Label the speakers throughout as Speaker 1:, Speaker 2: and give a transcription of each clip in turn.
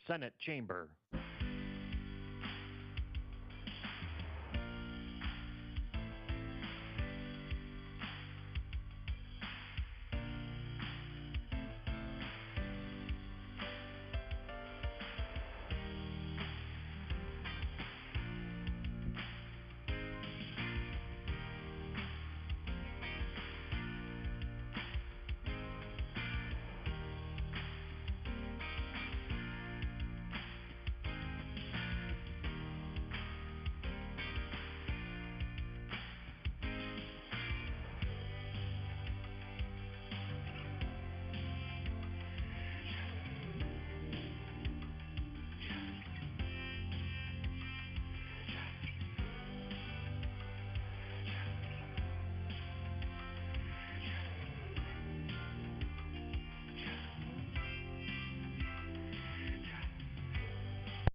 Speaker 1: Senate chamber.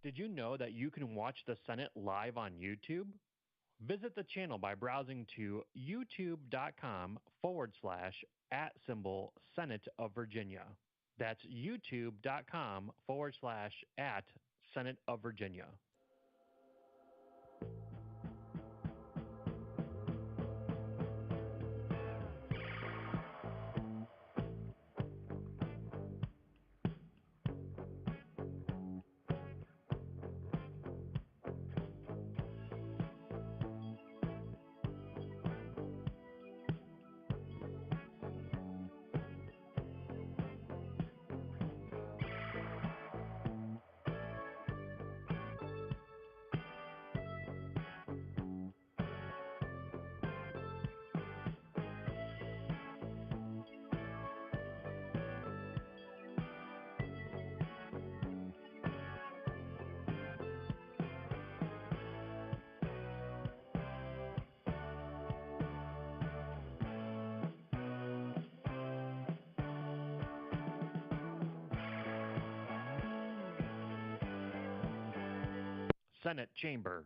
Speaker 1: Did you know that you can watch the Senate live on YouTube? Visit the channel by browsing to youtube.com/@Senate of Virginia. That's youtube.com/@Senate of Virginia. Senate chamber.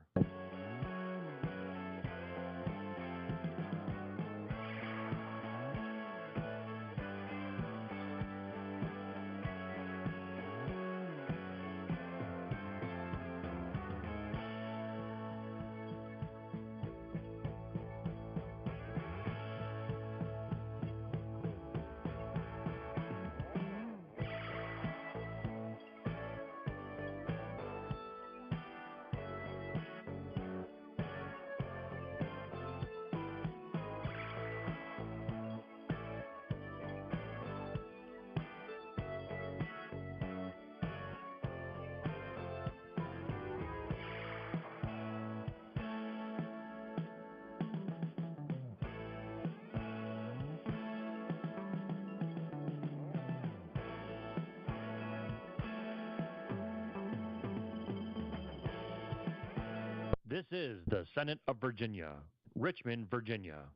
Speaker 1: This is the Senate of Virginia, Richmond, Virginia.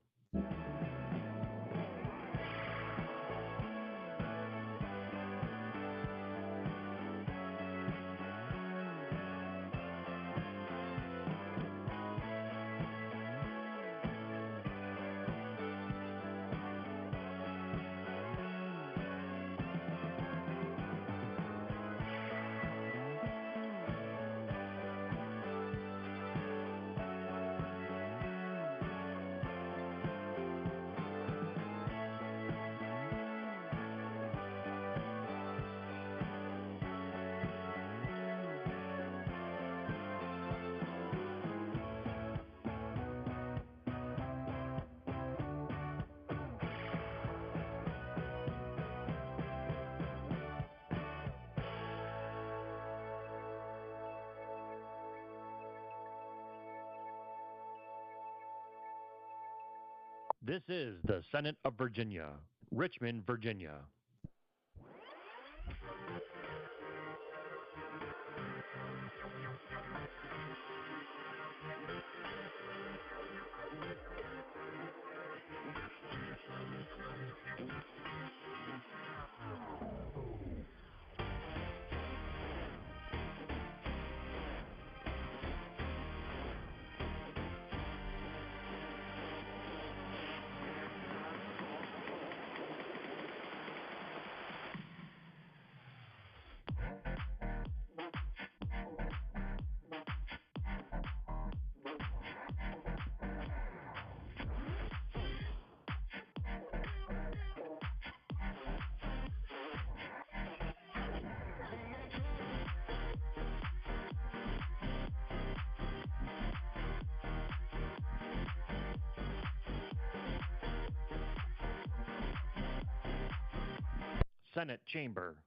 Speaker 1: This is the Senate of Virginia, Richmond, Virginia. Senate Chamber.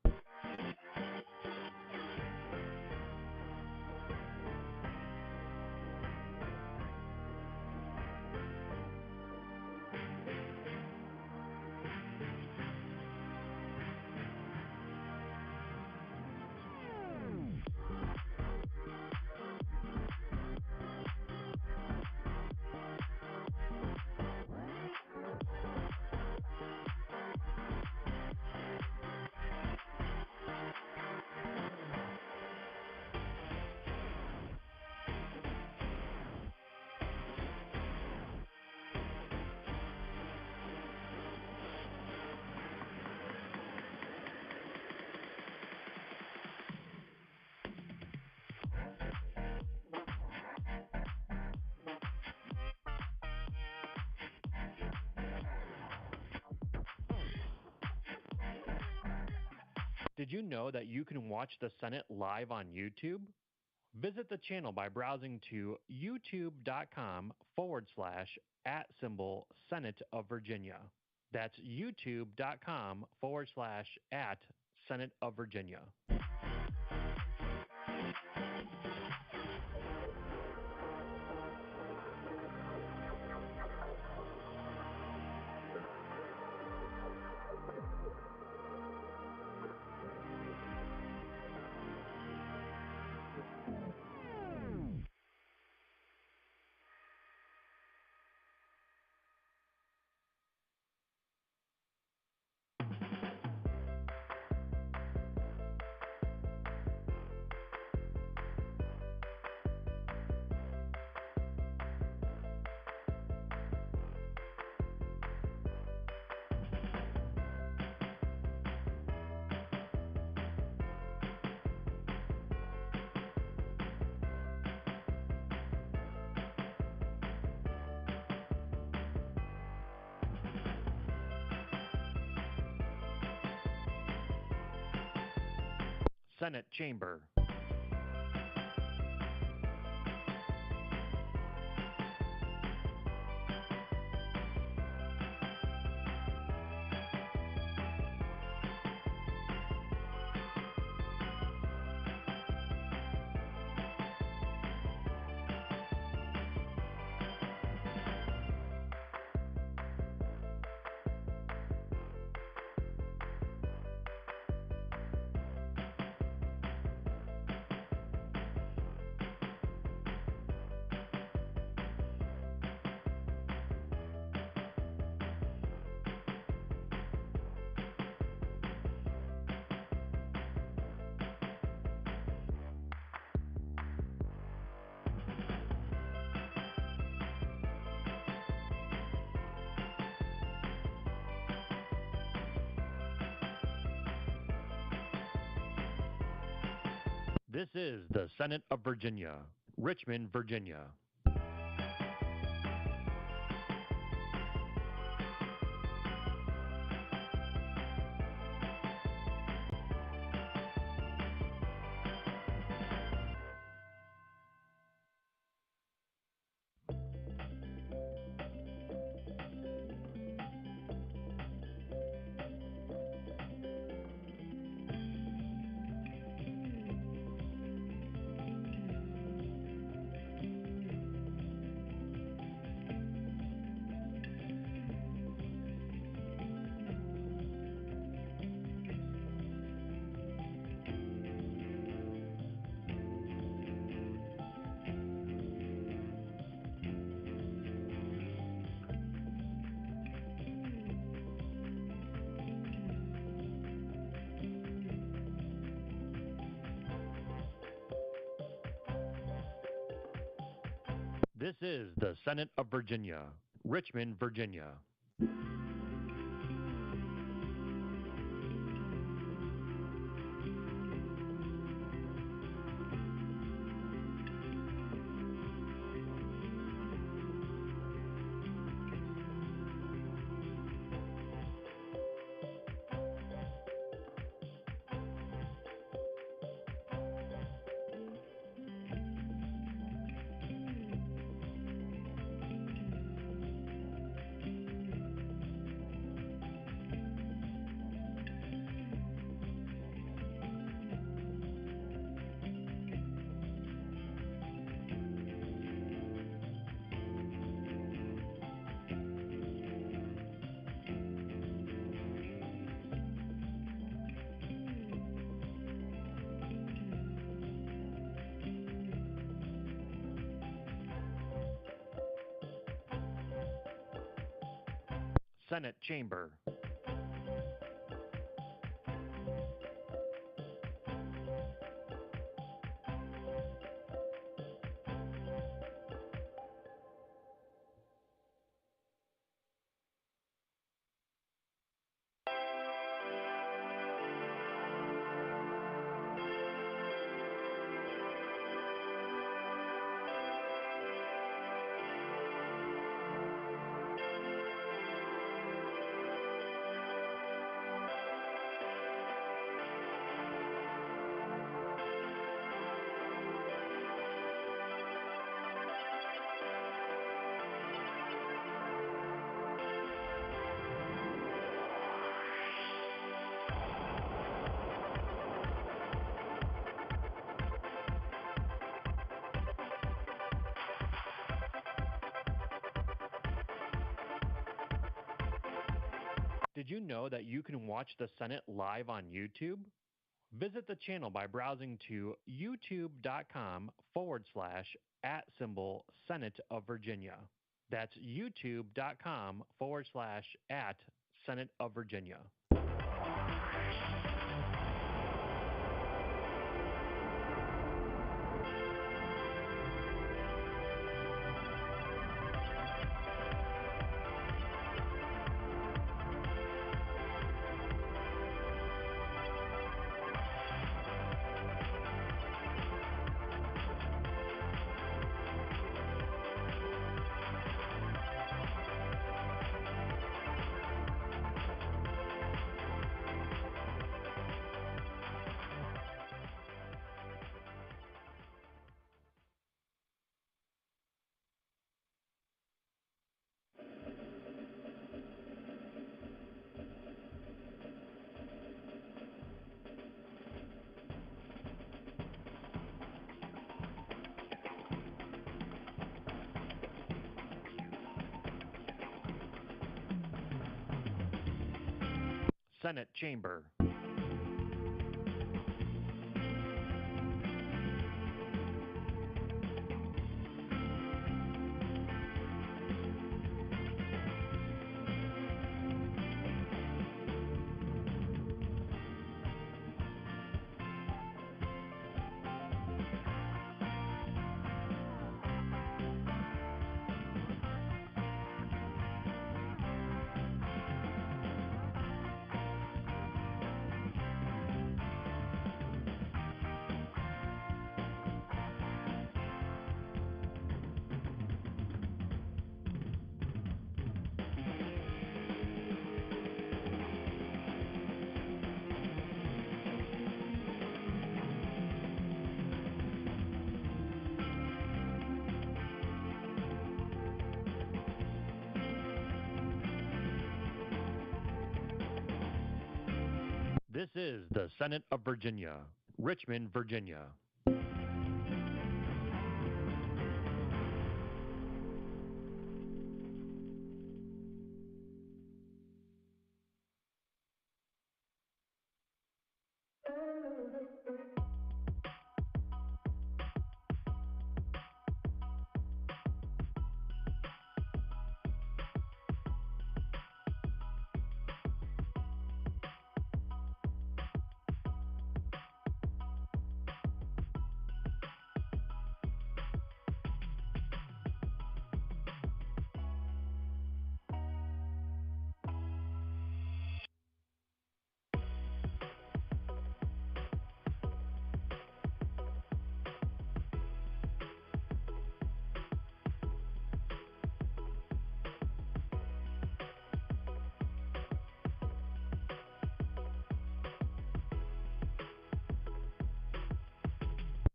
Speaker 1: Did you know that you can watch the Senate live on YouTube? Visit the channel by browsing to youtube.com/@Senate of Virginia. That's youtube.com/@Senate of Virginia. Senate Chamber. This is the Senate of Virginia, Richmond, Virginia. This is the Senate of Virginia, Richmond, Virginia. Senate Chamber. Did you know that you can watch the Senate live on YouTube? Visit the channel by browsing to youtube.com/@Senate of Virginia. That's youtube.com/@Senate of Virginia. Senate Chamber. This is the Senate of Virginia, Richmond, Virginia.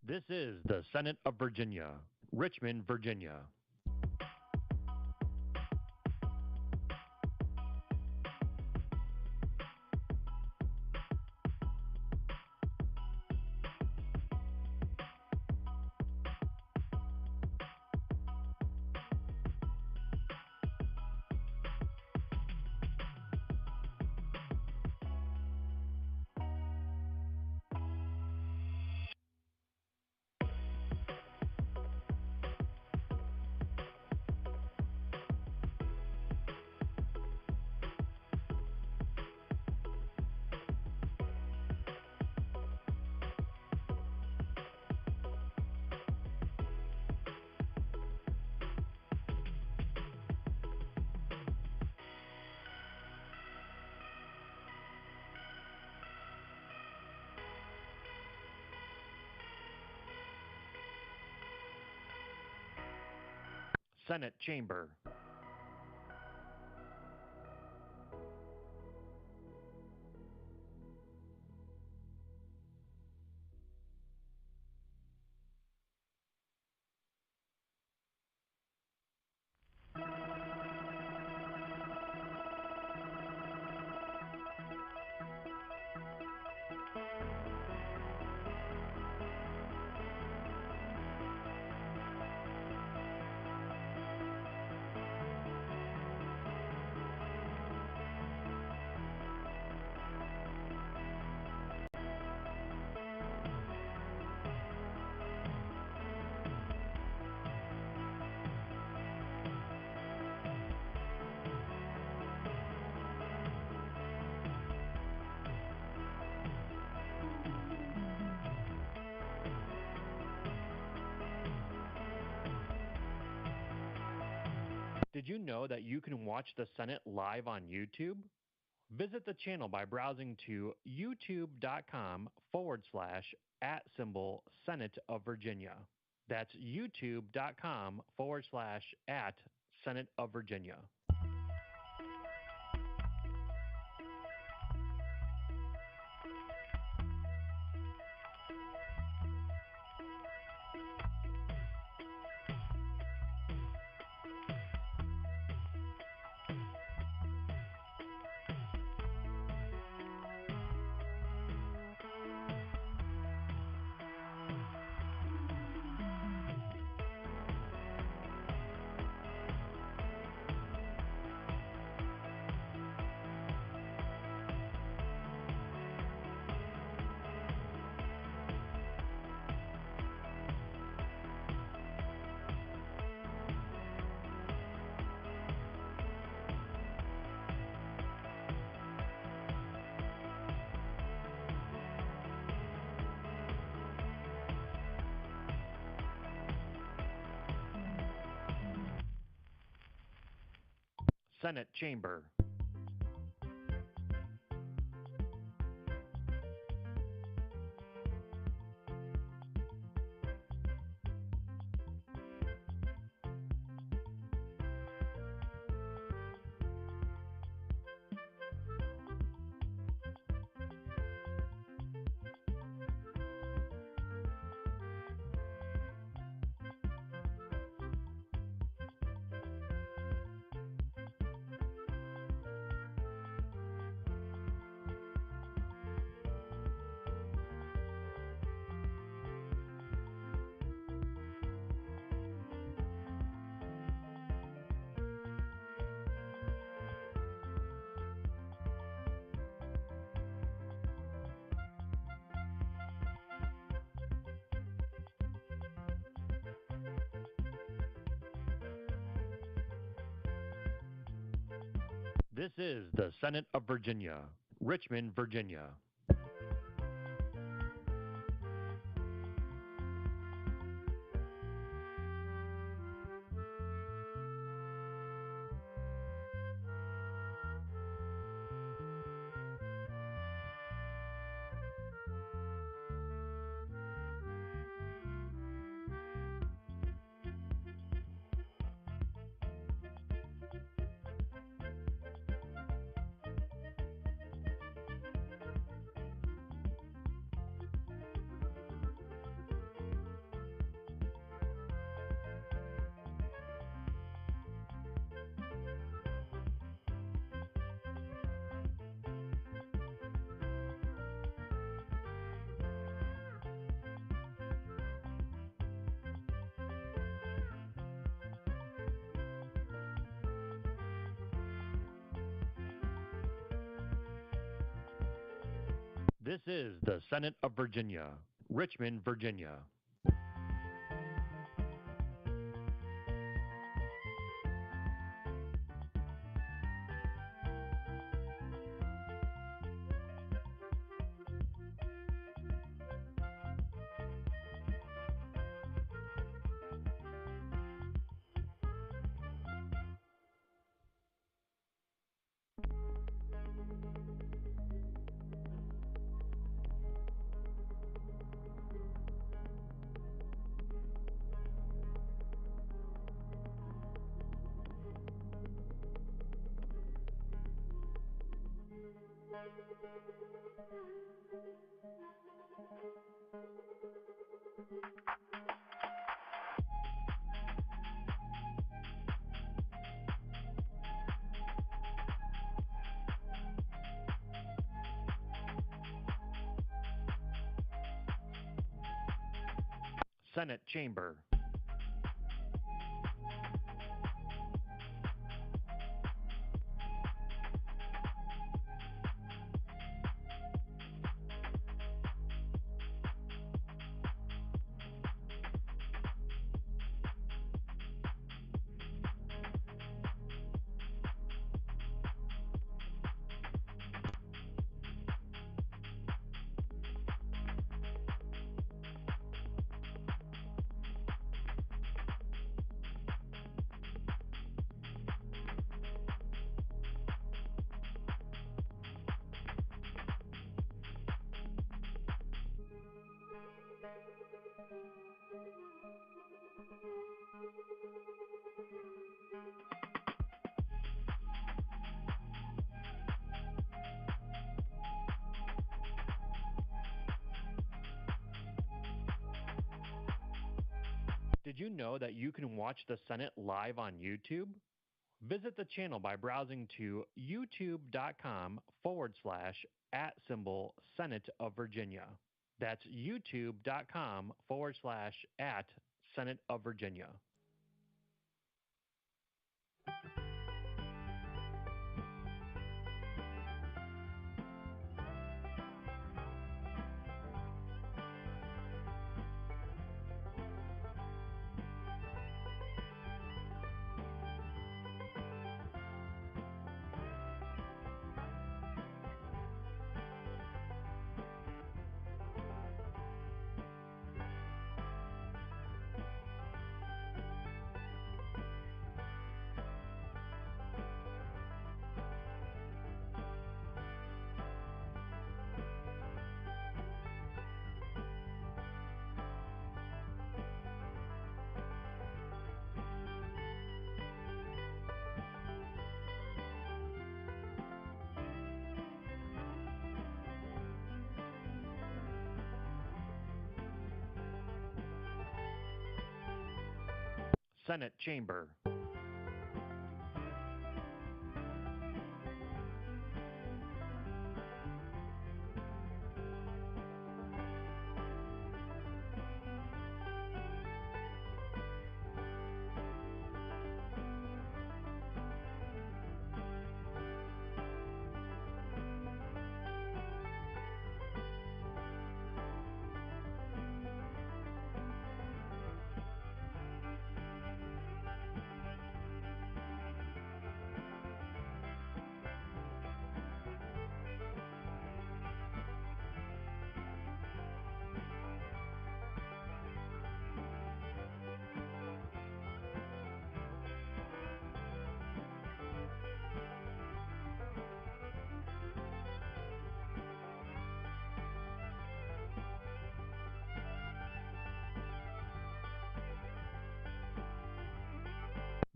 Speaker 1: This is the Senate of Virginia, Richmond, Virginia. Senate Chamber. Did you know that you can watch the Senate live on YouTube? Visit the channel by browsing to youtube.com/@Senate of Virginia. That's youtube.com/@Senate of Virginia. Senate Chamber. This is the Senate of Virginia, Richmond, Virginia. This is the Senate of Virginia, Richmond, Virginia. Senate Chamber. Did you know that you can watch the Senate live on YouTube? Visit the channel by browsing to youtube.com/@Senate of Virginia. That's youtube.com/@Senate of Virginia. Senate Chamber.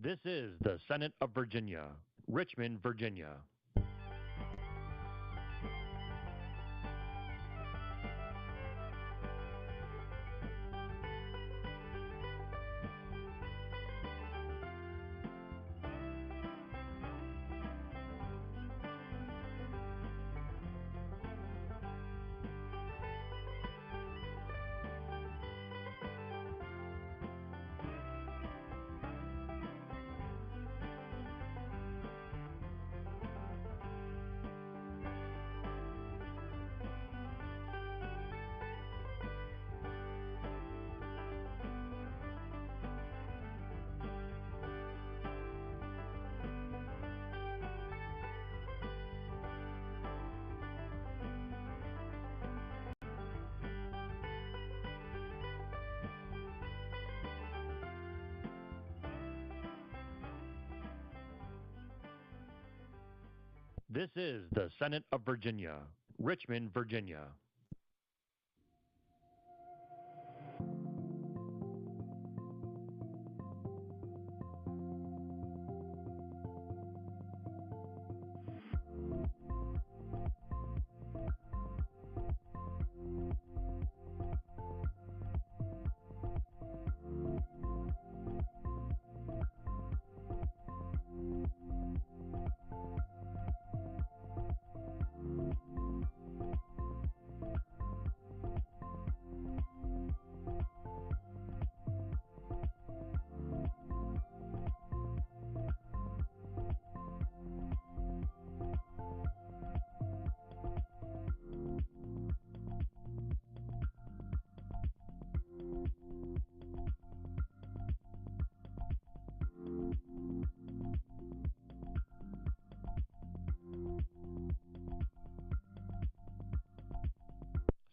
Speaker 1: This is the Senate of Virginia, Richmond, Virginia. This is the Senate of Virginia, Richmond, Virginia.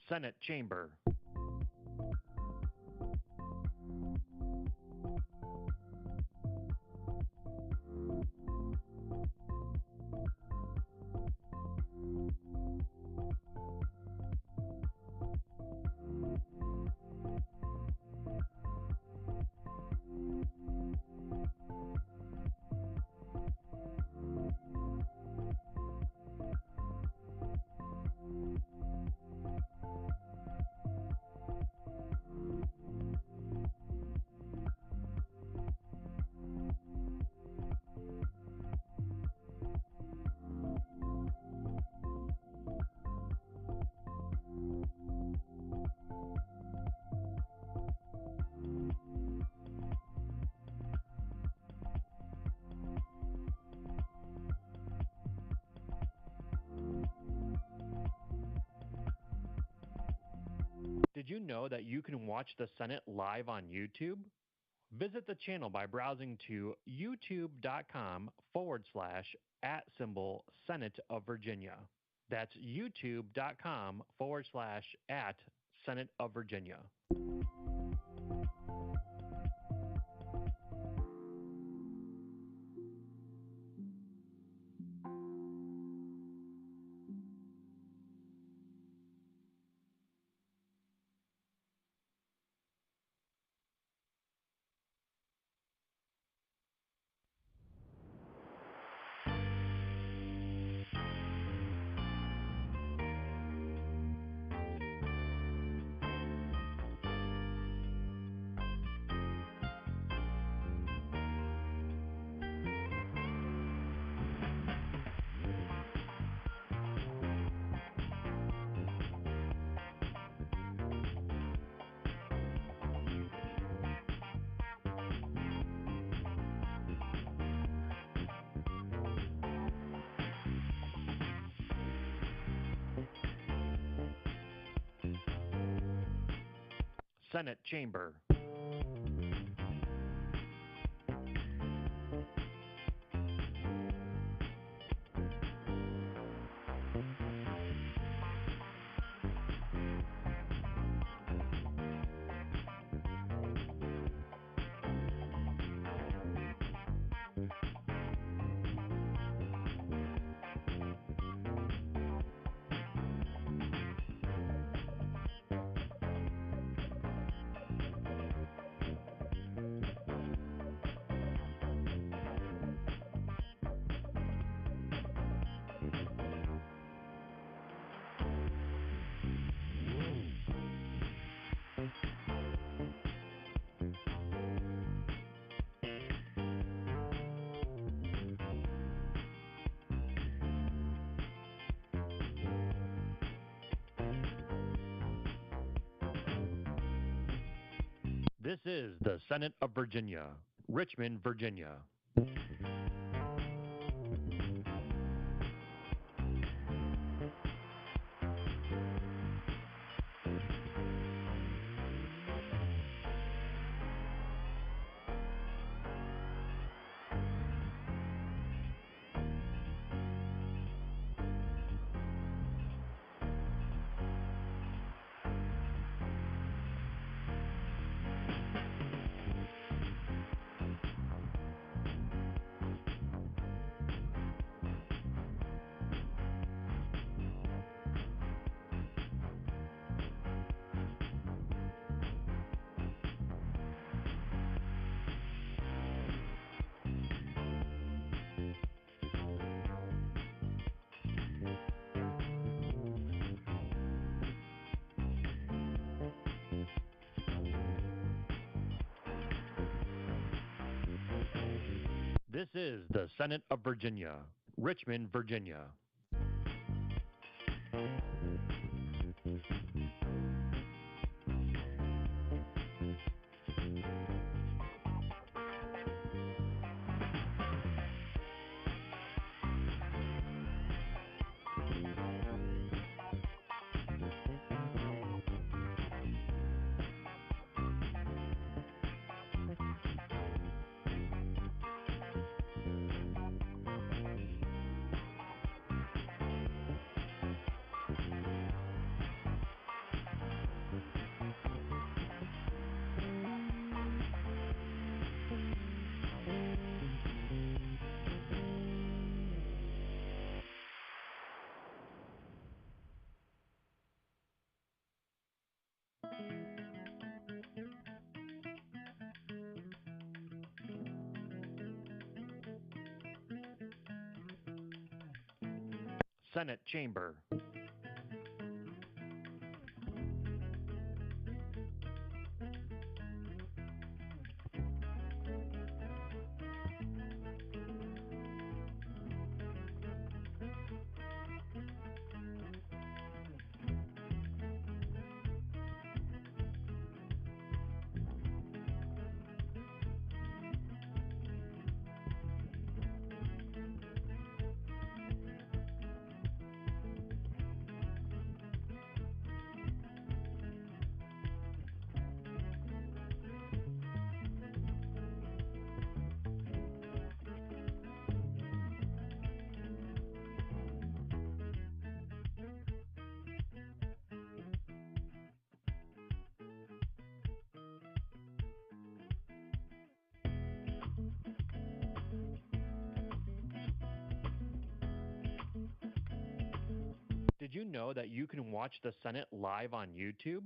Speaker 1: Senate Chamber. Did you know that you can watch the Senate live on YouTube? Visit the channel by browsing to youtube.com/@Senate of Virginia. That's youtube.com/@Senate of Virginia. Senate Chamber. This is the Senate of Virginia, Richmond, Virginia. This is the Senate of Virginia, Richmond, Virginia. Senate Chamber. Did you know that you can watch the Senate live on YouTube?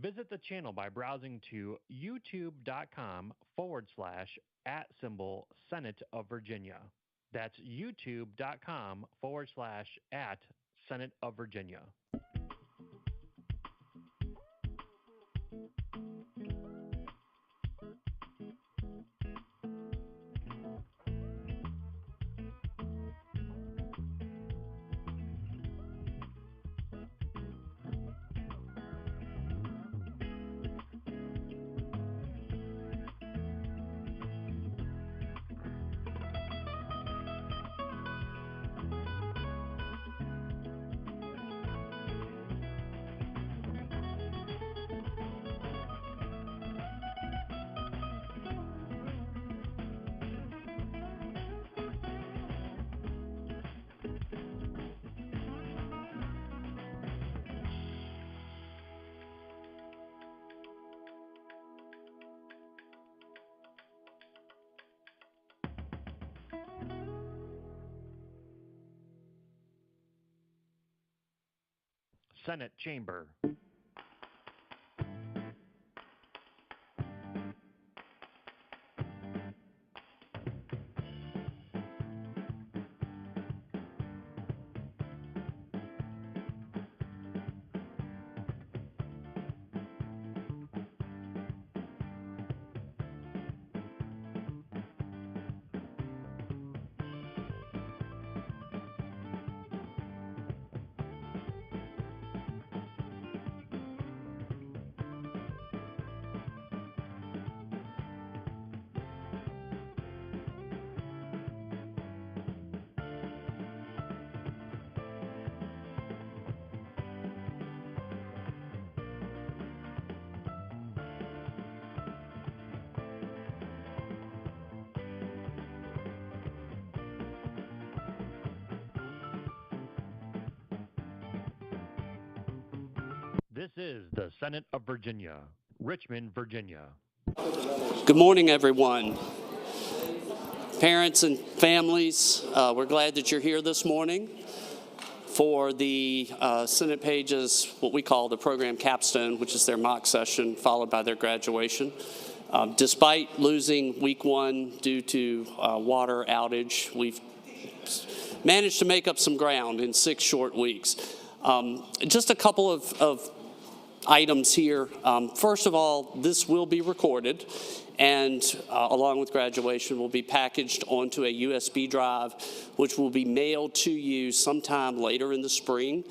Speaker 1: Visit the channel by browsing to youtube.com/@Senate of Virginia. That's youtube.com/@Senate of Virginia. Senate Chamber. This is the Senate of Virginia, Richmond, Virginia.
Speaker 2: Good morning, everyone. Parents and families, we're glad that you're here this morning for the Senate Pages, what we call the program capstone, which is their mock session, followed by their graduation. Despite losing week one due to water outage, we've managed to make up some ground in 6 short weeks. Just a couple of items here. First of all, this will be recorded and along with graduation will be packaged onto a USB drive, which will be mailed to you sometime later in the spring.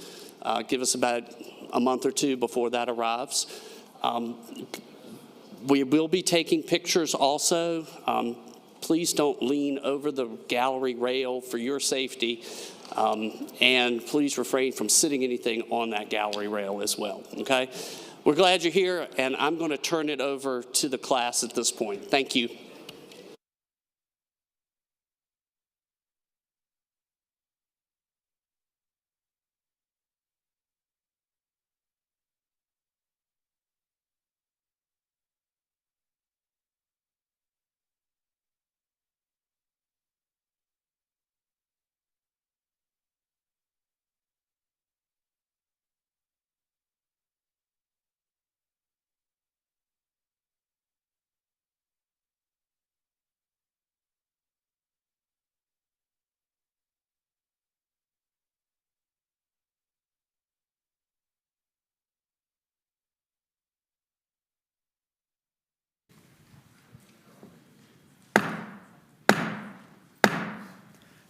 Speaker 2: Give us about a month or two before that arrives. We will be taking pictures also. Please don't lean over the gallery rail for your safety. And please refrain from sitting anything on that gallery rail as well, okay? We're glad you're here, and I'm going to turn it over to the class at this point. Thank you.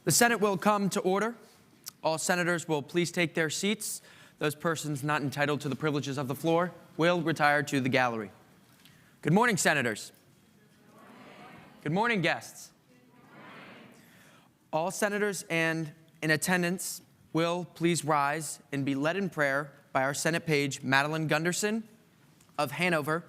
Speaker 3: The Senate will come to order. All senators will please take their seats. Those persons not entitled to the privileges of the floor will retire to the gallery. Good morning, senators. Good morning, guests. All senators and in attendance will please rise and be led in prayer by our Senate page, Madeline Gunderson of Hanover.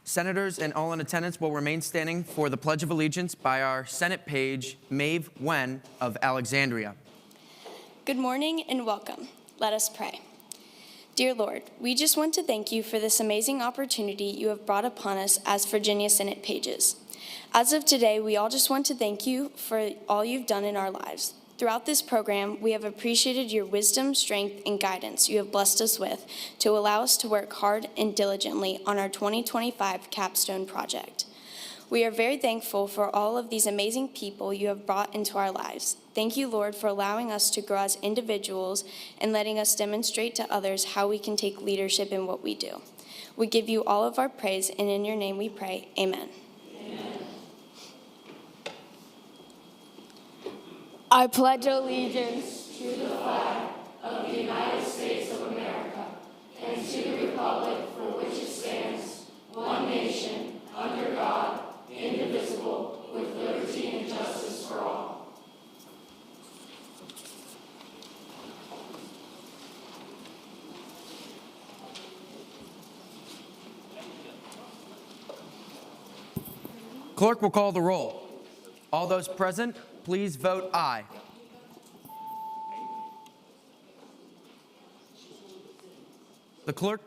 Speaker 3: Senators and all in attendance will remain standing for the Pledge of Allegiance by our Senate page, Maeve Wen of Alexandria.
Speaker 4: Good morning and welcome. Let us pray. Dear Lord, we just want to thank you for this amazing opportunity you have brought upon us as Virginia Senate pages. As of today, we all just want to thank you for all you've done in our lives. Throughout this program, we have appreciated your wisdom, strength, and guidance you have blessed us with to allow us to work hard and diligently on our 2025 capstone project. We are very thankful for all of these amazing people you have brought into our lives. Thank you, Lord, for allowing us to grow as individuals and letting us demonstrate to others how we can take leadership in what we do. We give you all of our praise, and in your name we pray. Amen.
Speaker 5: I pledge allegiance to the flag of the United States of America and to the republic for which it stands, one nation, under God, indivisible, with liberty and justice for all.
Speaker 3: Clerk will call the roll. All those present, please vote aye. The clerk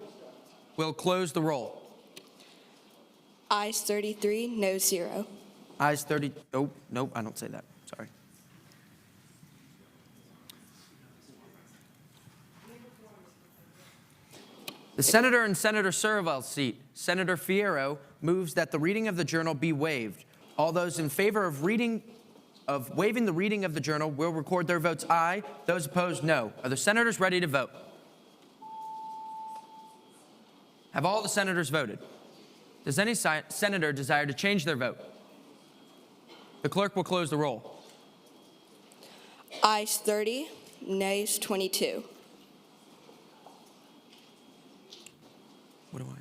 Speaker 3: will close the roll.
Speaker 6: Ayes 33, no 0.
Speaker 3: Ayes 30, oh, no, I don't say that, sorry. The senator in Senator Surville's seat, Senator Fierro, moves that the reading of the journal be waived. All those in favor of waiving the reading of the journal will record their votes aye. Those opposed, no. Are the senators ready to vote? Have all the senators voted? Does any senator desire to change their vote? The clerk will close the roll.
Speaker 6: Ayes 30, nays 22.
Speaker 3: What do I?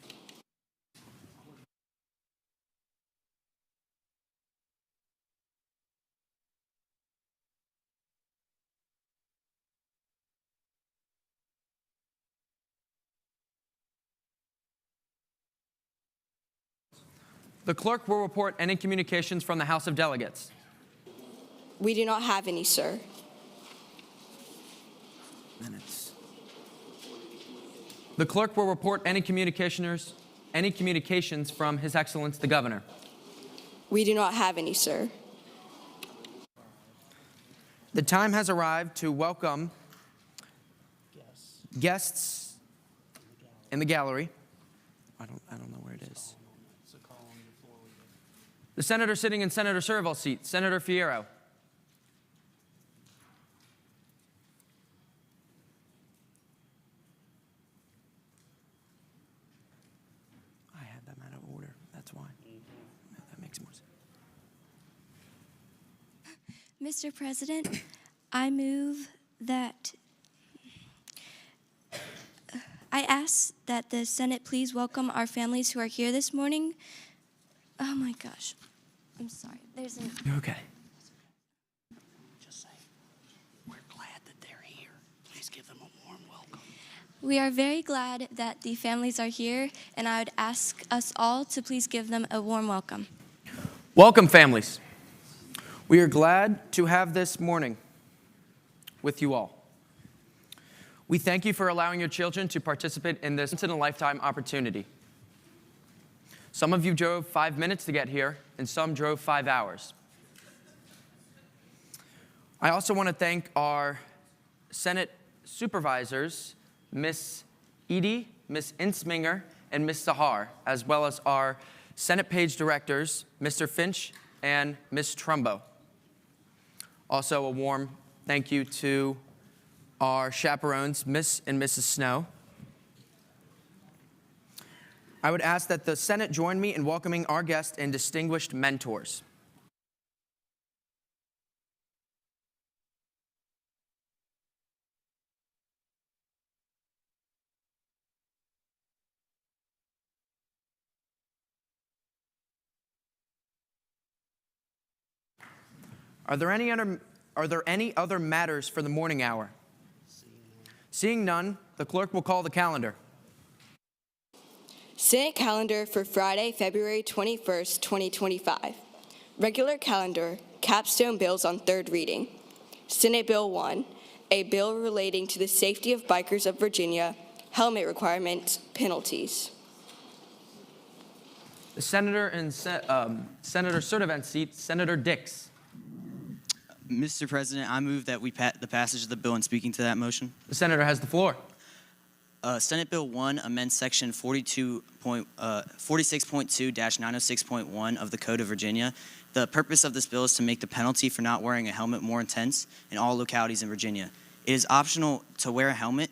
Speaker 3: The clerk will report any communications from the House of Delegates.
Speaker 6: We do not have any, sir.
Speaker 3: Minutes. The clerk will report any communications from His Excellency the Governor.
Speaker 6: We do not have any, sir.
Speaker 3: The time has arrived to welcome guests in the gallery. I don't know where it is. The senator sitting in Senator Surville's seat, Senator Fierro. I had them out of order. That's why. That makes more sense.
Speaker 7: Mr. President, I move that I ask that the Senate please welcome our families who are here this morning. Oh my gosh. I'm sorry.
Speaker 3: You're okay.
Speaker 2: Just say, we're glad that they're here. Please give them a warm welcome.
Speaker 7: We are very glad that the families are here, and I would ask us all to please give them a warm welcome.
Speaker 3: Welcome, families. We are glad to have this morning with you all. We thank you for allowing your children to participate in this once-in-a-lifetime opportunity. Some of you drove 5 minutes to get here, and some drove 5 hours. I also want to thank our Senate supervisors, Ms. Edie, Ms. Insminger, and Ms. Sahar, as well as our Senate page directors, Mr. Finch and Ms. Trumbo. Also, a warm thank you to our chaperones, Miss and Mrs. Snow. I would ask that the Senate join me in welcoming our guests and distinguished mentors. Are there any other matters for the morning hour? Seeing none, the clerk will call the calendar.
Speaker 6: Senate calendar for Friday, February 21st, 2025. Regular calendar, capstone bills on third reading. Senate Bill 1, a bill relating to the safety of bikers of Virginia, helmet requirements, penalties.
Speaker 3: The senator and Senator Sertivant seat, Senator Dix.
Speaker 8: Mr. President, I move that we the passage of the bill and speaking to that motion.
Speaker 3: The senator has the floor.
Speaker 8: Senate Bill 1 amends Section 46.2-906.1 of the Code of Virginia. The purpose of this bill is to make the penalty for not wearing a helmet more intense in all localities in Virginia. It is optional to wear a helmet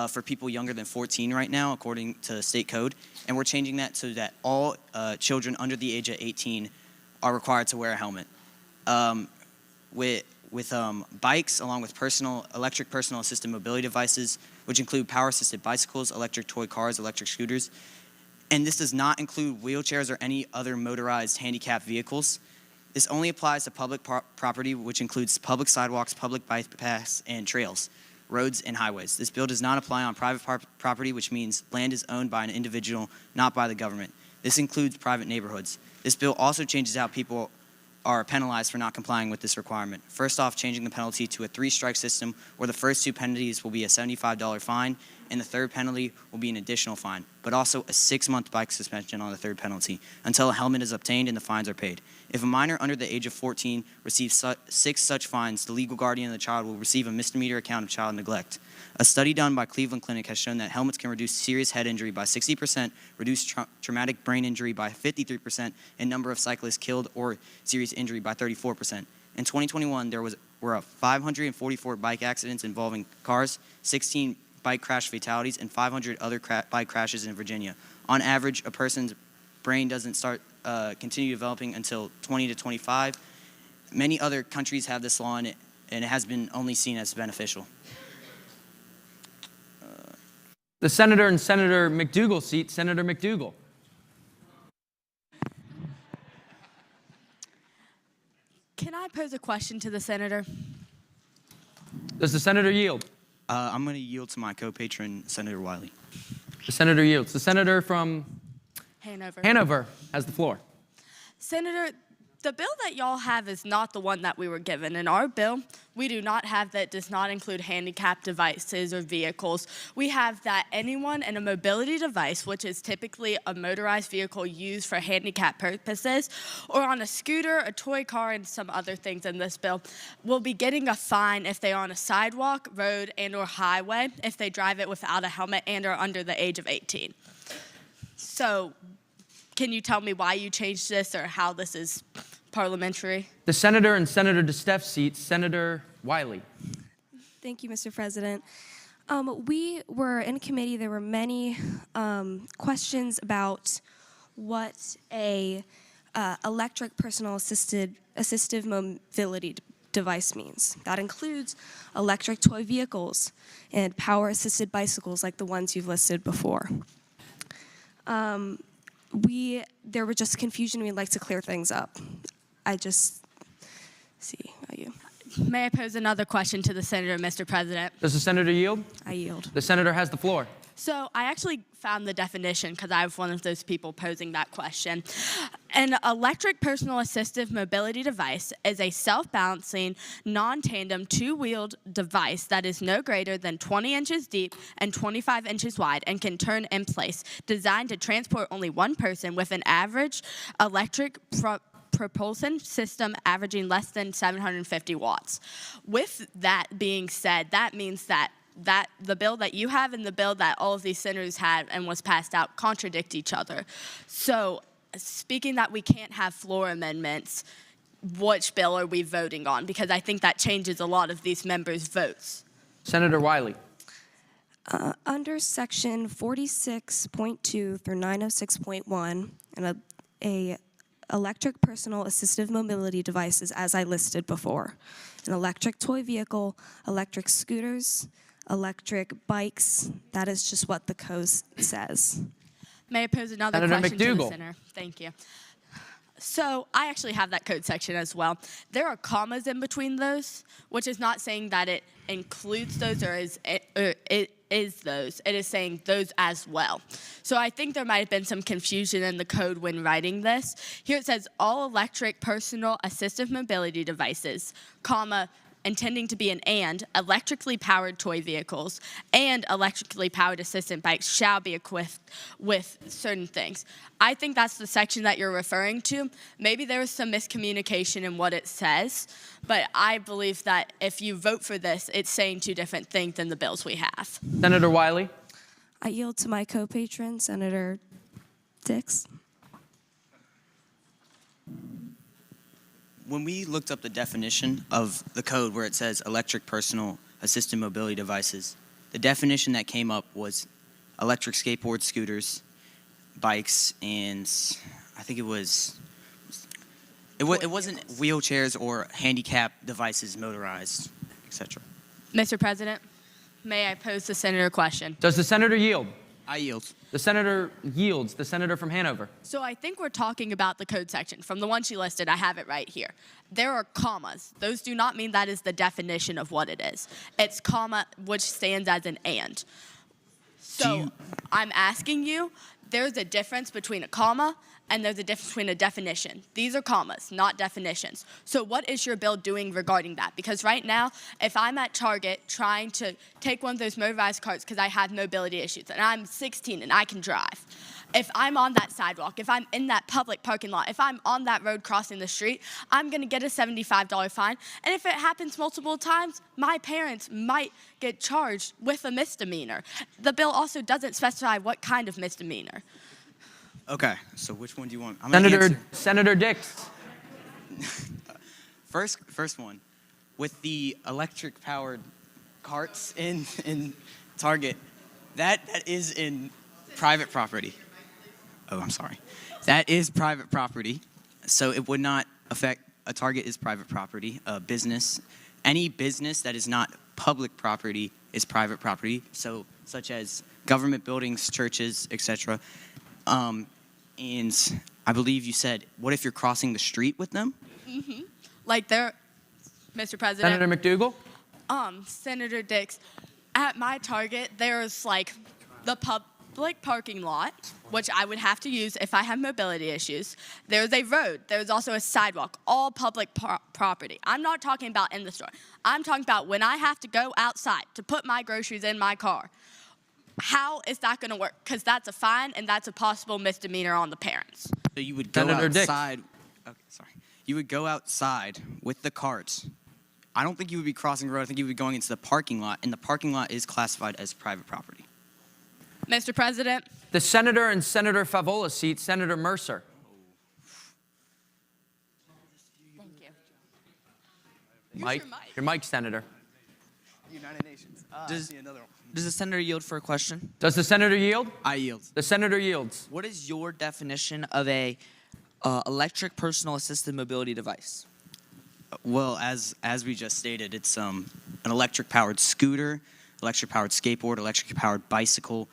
Speaker 8: for people younger than 14 right now, according to state code, and we're changing that so that all children under the age of 18 are required to wear a helmet. With bikes, along with electric personal assisted mobility devices, which include power-assisted bicycles, electric toy cars, electric scooters. And this does not include wheelchairs or any other motorized handicapped vehicles. This only applies to public property, which includes public sidewalks, public bike paths, and trails, roads, and highways. This bill does not apply on private property, which means land is owned by an individual, not by the government. This includes private neighborhoods. This bill also changes how people are penalized for not complying with this requirement. First off, changing the penalty to a 3-strike system where the first 2 penalties will be a $75 fine and the third penalty will be an additional fine, but also a 6-month bike suspension on the third penalty until a helmet is obtained and the fines are paid. If a minor under the age of 14 receives 6 such fines, the legal guardian of the child will receive a misdemeanor account of child neglect. A study done by Cleveland Clinic has shown that helmets can reduce serious head injury by 60%, reduce traumatic brain injury by 53%, and number of cyclists killed or serious injury by 34%. In 2021, there were 544 bike accidents involving cars, 16 bike crash fatalities, and 500 other bike crashes in Virginia. On average, a person's brain doesn't continue developing until 20 to 25. Many other countries have this law, and it has been only seen as beneficial.
Speaker 3: The senator and Senator McDougal seat, Senator McDougal.
Speaker 9: Can I pose a question to the senator?
Speaker 3: Does the senator yield?
Speaker 8: I'm going to yield to my co-patron, Senator Wiley.
Speaker 3: The senator yields. The senator from
Speaker 9: Hanover
Speaker 3: has the floor.
Speaker 9: Senator, the bill that y'all have is not the one that we were given. In our bill, we do not have that does not include handicapped devices or vehicles. We have that anyone in a mobility device, which is typically a motorized vehicle used for handicap purposes, or on a scooter, a toy car, and some other things in this bill, will be getting a fine if they are on a sidewalk, road, and or highway if they drive it without a helmet and are under the age of 18. So, can you tell me why you changed this or how this is parliamentary?
Speaker 3: The senator and Senator DeSteff's seat, Senator Wiley.
Speaker 7: Thank you, Mr. President. We were in committee. There were many questions about what a electric personal assistive mobility device means. That includes electric toy vehicles and power-assisted bicycles like the ones you've listed before. There was just confusion. We'd like to clear things up.
Speaker 9: May I pose another question to the senator, Mr. President?
Speaker 3: Does the senator yield?
Speaker 7: I yield.
Speaker 3: The senator has the floor.
Speaker 9: So I actually found the definition because I was one of those people posing that question. An electric personal assistive mobility device is a self-balancing, non-tandem, two-wheeled device that is no greater than 20 inches deep and 25 inches wide and can turn in place, designed to transport only one person with an average electric propulsion system averaging less than 750 watts. With that being said, that means that the bill that you have and the bill that all of these senators had and was passed out contradict each other. So, speaking that we can't have floor amendments, which bill are we voting on? Because I think that changes a lot of these members' votes.
Speaker 3: Senator Wiley.
Speaker 7: Under section 46.2 through 906.1, and a electric personal assistive mobility devices, as I listed before, an electric toy vehicle, electric scooters, electric bikes. That is just what the code says.
Speaker 9: May I pose another
Speaker 3: Senator
Speaker 9: question to the
Speaker 3: McDougal.
Speaker 9: senator? Thank you. So I actually have that code section as well. There are commas in between those, which is not saying that it includes those or it is those. It is saying those as well. So I think there might have been some confusion in the code when writing this. Here it says all electric personal assistive mobility devices, comma, intending to be an and, electrically powered toy vehicles and electrically powered assistant bikes shall be equipped with certain things. I think that's the section that you're referring to. Maybe there was some miscommunication in what it says, but I believe that if you vote for this, it's saying two different things than the bills we have.
Speaker 3: Senator Wiley.
Speaker 7: I yield to my co-patron, Senator Dix.
Speaker 8: When we looked up the definition of the code where it says electric personal assisted mobility devices, the definition that came up was electric skateboard, scooters, bikes, and I think it wasn't wheelchairs or handicap devices, motorized, etc.
Speaker 9: Mr. President, may I pose the senator a question?
Speaker 3: Does the senator yield?
Speaker 8: I yield.
Speaker 3: The senator yields. The senator from Hanover.
Speaker 9: So I think we're talking about the code section. From the one she listed, I have it right here. There are commas. Those do not mean that is the definition of what it is. It's comma, which stands as an and. So I'm asking you, there's a difference between a comma and there's a difference between a definition. These are commas, not definitions. So what is your bill doing regarding that? Because right now, if I'm at Target trying to take one of those motorized carts because I have mobility issues and I'm 16 and I can drive, if I'm on that sidewalk, if I'm in that public parking lot, if I'm on that road crossing the street, I'm gonna get a $75 fine. And if it happens multiple times, my parents might get charged with a misdemeanor. The bill also doesn't specify what kind of misdemeanor.
Speaker 8: Okay, so which one do you want?
Speaker 3: Senator Dix.
Speaker 8: First one, with the electric-powered carts in Target, that is in private property. Oh, I'm sorry. That is private property, so it would not affect. A Target is private property. A business, any business that is not public property is private property. So, such as government buildings, churches, etc. And I believe you said, what if you're crossing the street with them?
Speaker 9: Mm-hmm. Like there, Mr. President.
Speaker 3: Senator McDougal.
Speaker 9: Senator Dix, at my Target, there's like the public parking lot, which I would have to use if I have mobility issues. There's a road. There's also a sidewalk, all public property. I'm not talking about in the store. I'm talking about when I have to go outside to put my groceries in my car. How is that going to work? Because that's a fine and that's a possible misdemeanor on the parents.
Speaker 8: So you would go outside. Okay, sorry. You would go outside with the carts. I don't think you would be crossing the road. I think you would be going into the parking lot, and the parking lot is classified as private property.
Speaker 9: Mr. President.
Speaker 3: The senator in Senator Favola's seat, Senator Mercer.
Speaker 9: Thank you.
Speaker 3: Your mic, Senator.
Speaker 10: United Nations. Another one.
Speaker 11: Does the senator yield for a question?
Speaker 3: Does the senator yield?
Speaker 8: I yield.
Speaker 3: The senator yields.
Speaker 11: What is your definition of a electric personal assisted mobility device?
Speaker 8: Well, as we just stated, it's an electric-powered scooter, electric-powered skateboard, electric-powered bicycle,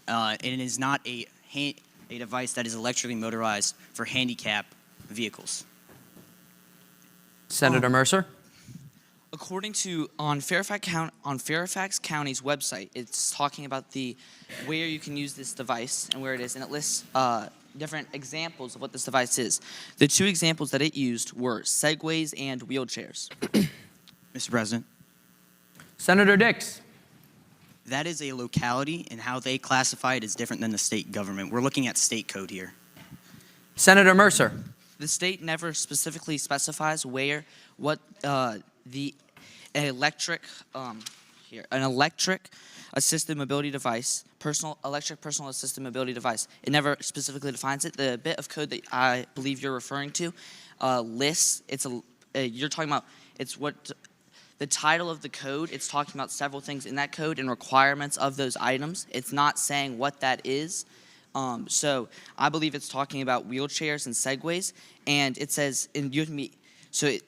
Speaker 8: and it is not a device that is electrically motorized for handicap vehicles.
Speaker 3: Senator Mercer.
Speaker 11: According to on Fairfax County's website, it's talking about where you can use this device and where it is, and it lists different examples of what this device is. The two examples that it used were segways and wheelchairs.
Speaker 8: Mr. President.
Speaker 3: Senator Dix.
Speaker 8: That is a locality, and how they classify it is different than the state government. We're looking at state code here.
Speaker 3: Senator Mercer.
Speaker 11: The state never specifically specifies an electric assisted mobility device, electric personal assisted mobility device. It never specifically defines it. The bit of code that I believe you're referring to lists. You're talking about the title of the code. It's talking about several things in that code and requirements of those items. It's not saying what that is. So I believe it's talking about wheelchairs and segways, and it says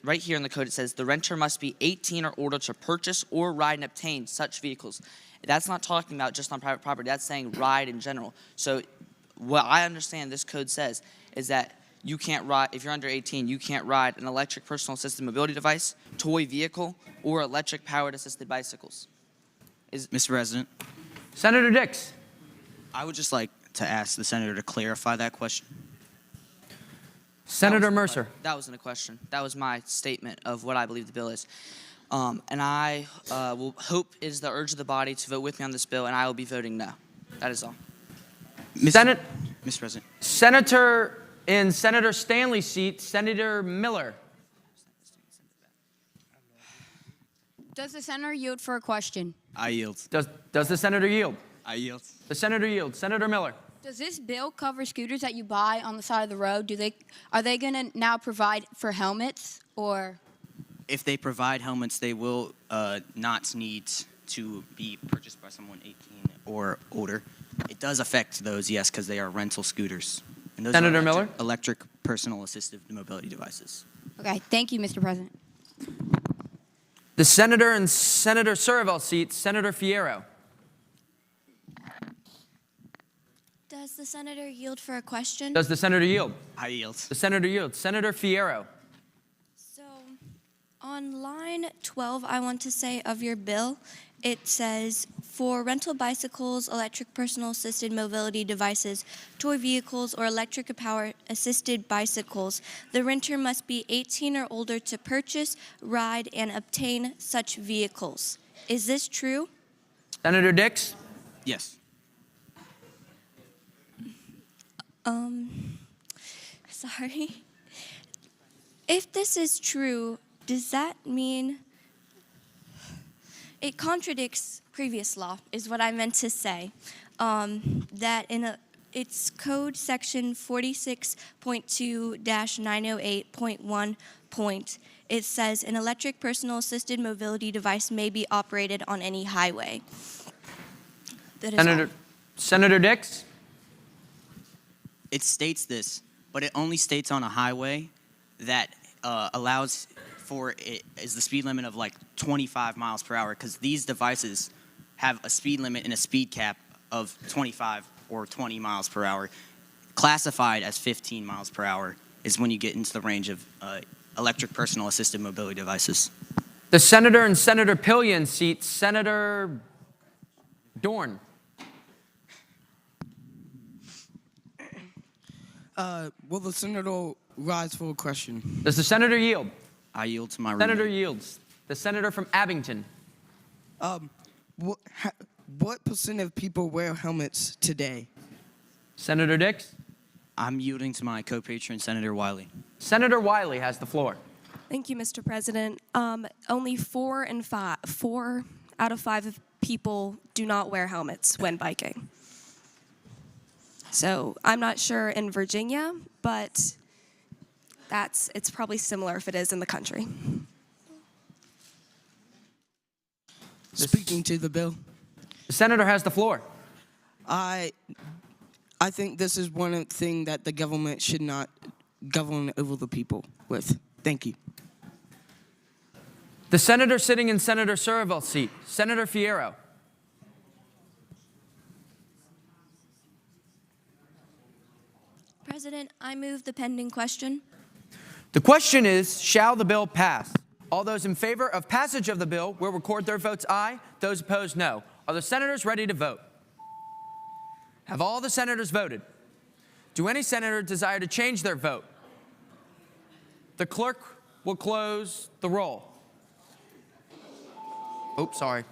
Speaker 11: right here in the code, it says the renter must be 18 or older to purchase or ride and obtain such vehicles. That's not talking about just on private property. That's saying ride in general. So what I understand this code says is that you can't ride, if you're under 18, you can't ride an electric personal assisted mobility device, toy vehicle, or electric powered assisted bicycles.
Speaker 8: Mr. President,
Speaker 3: Senator Dix.
Speaker 8: I would just like to ask the senator to clarify that question.
Speaker 3: Senator Mercer.
Speaker 11: That wasn't a question. That was my statement of what I believe the bill is. And I will hope is the urge of the body to vote with me on this bill, and I will be voting no. That is all.
Speaker 8: Mr. President.
Speaker 3: Senator in Senator Stanley's seat, Senator Miller.
Speaker 12: Does the senator yield for a question?
Speaker 8: I yield.
Speaker 3: Does the senator yield?
Speaker 8: I yield.
Speaker 3: The senator yields. Senator Miller.
Speaker 12: Does this bill cover scooters that you buy on the side of the road? Are they going to now provide for helmets, or?
Speaker 8: If they provide helmets, they will not need to be purchased by someone 18 or older. It does affect those, yes, because they are rental scooters. And those
Speaker 3: Senator
Speaker 8: are
Speaker 3: Miller?
Speaker 8: Electric personal assistive mobility devices.
Speaker 12: Okay, thank you, Mr. President.
Speaker 3: The senator in Senator Surville's seat, Senator Fierro.
Speaker 4: Does the senator yield for a question?
Speaker 3: Does the senator yield?
Speaker 8: I yield.
Speaker 3: The senator yields. Senator Fierro.
Speaker 4: So, on line 12, I want to say of your bill, it says, for rental bicycles, electric personal assisted mobility devices, toy vehicles, or electric power assisted bicycles, the renter must be 18 or older to purchase, ride, and obtain such vehicles. Is this true?
Speaker 3: Senator Dix.
Speaker 8: Yes.
Speaker 4: Sorry. If this is true, does that mean it contradicts previous law, is what I meant to say, that in it's code section 46.2-908.1 it says an electric personal assisted mobility device may be operated on any highway. That is all.
Speaker 3: Senator Dix?
Speaker 8: It states this, but it only states on a highway that allows for it is the speed limit of like 25 miles per hour, because these devices have a speed limit and a speed cap of 25 or 20 miles per hour. Classified as 15 miles per hour is when you get into the range of electric personal assisted mobility devices.
Speaker 3: The senator in Senator Pillion's seat, Senator Dorn.
Speaker 10: Will the senator rise for a question?
Speaker 3: Does the senator yield?
Speaker 8: I yield to my
Speaker 3: Senator
Speaker 8: roommate.
Speaker 3: yields. The senator from Abington.
Speaker 10: What percent of people wear helmets today?
Speaker 3: Senator Dix?
Speaker 8: I'm yielding to my co-patron, Senator Wiley.
Speaker 3: Senator Wiley has the floor.
Speaker 7: Thank you, Mr. President. Only 4 out of 5 people do not wear helmets when biking. So I'm not sure in Virginia, but it's probably similar if it is in the country.
Speaker 10: Speaking to the bill.
Speaker 3: The senator has the floor.
Speaker 10: I think this is one thing that the government should not govern over the people with. Thank you.
Speaker 3: The senator sitting in Senator Surville's seat, Senator Fierro.
Speaker 4: President, I move the pending question.
Speaker 3: The question is, shall the bill pass? All those in favor of passage of the bill will record their votes aye. Those opposed, no. Are the senators ready to vote? Have all the senators voted? Do any senator desire to change their vote? The clerk will close the roll. Oops, sorry.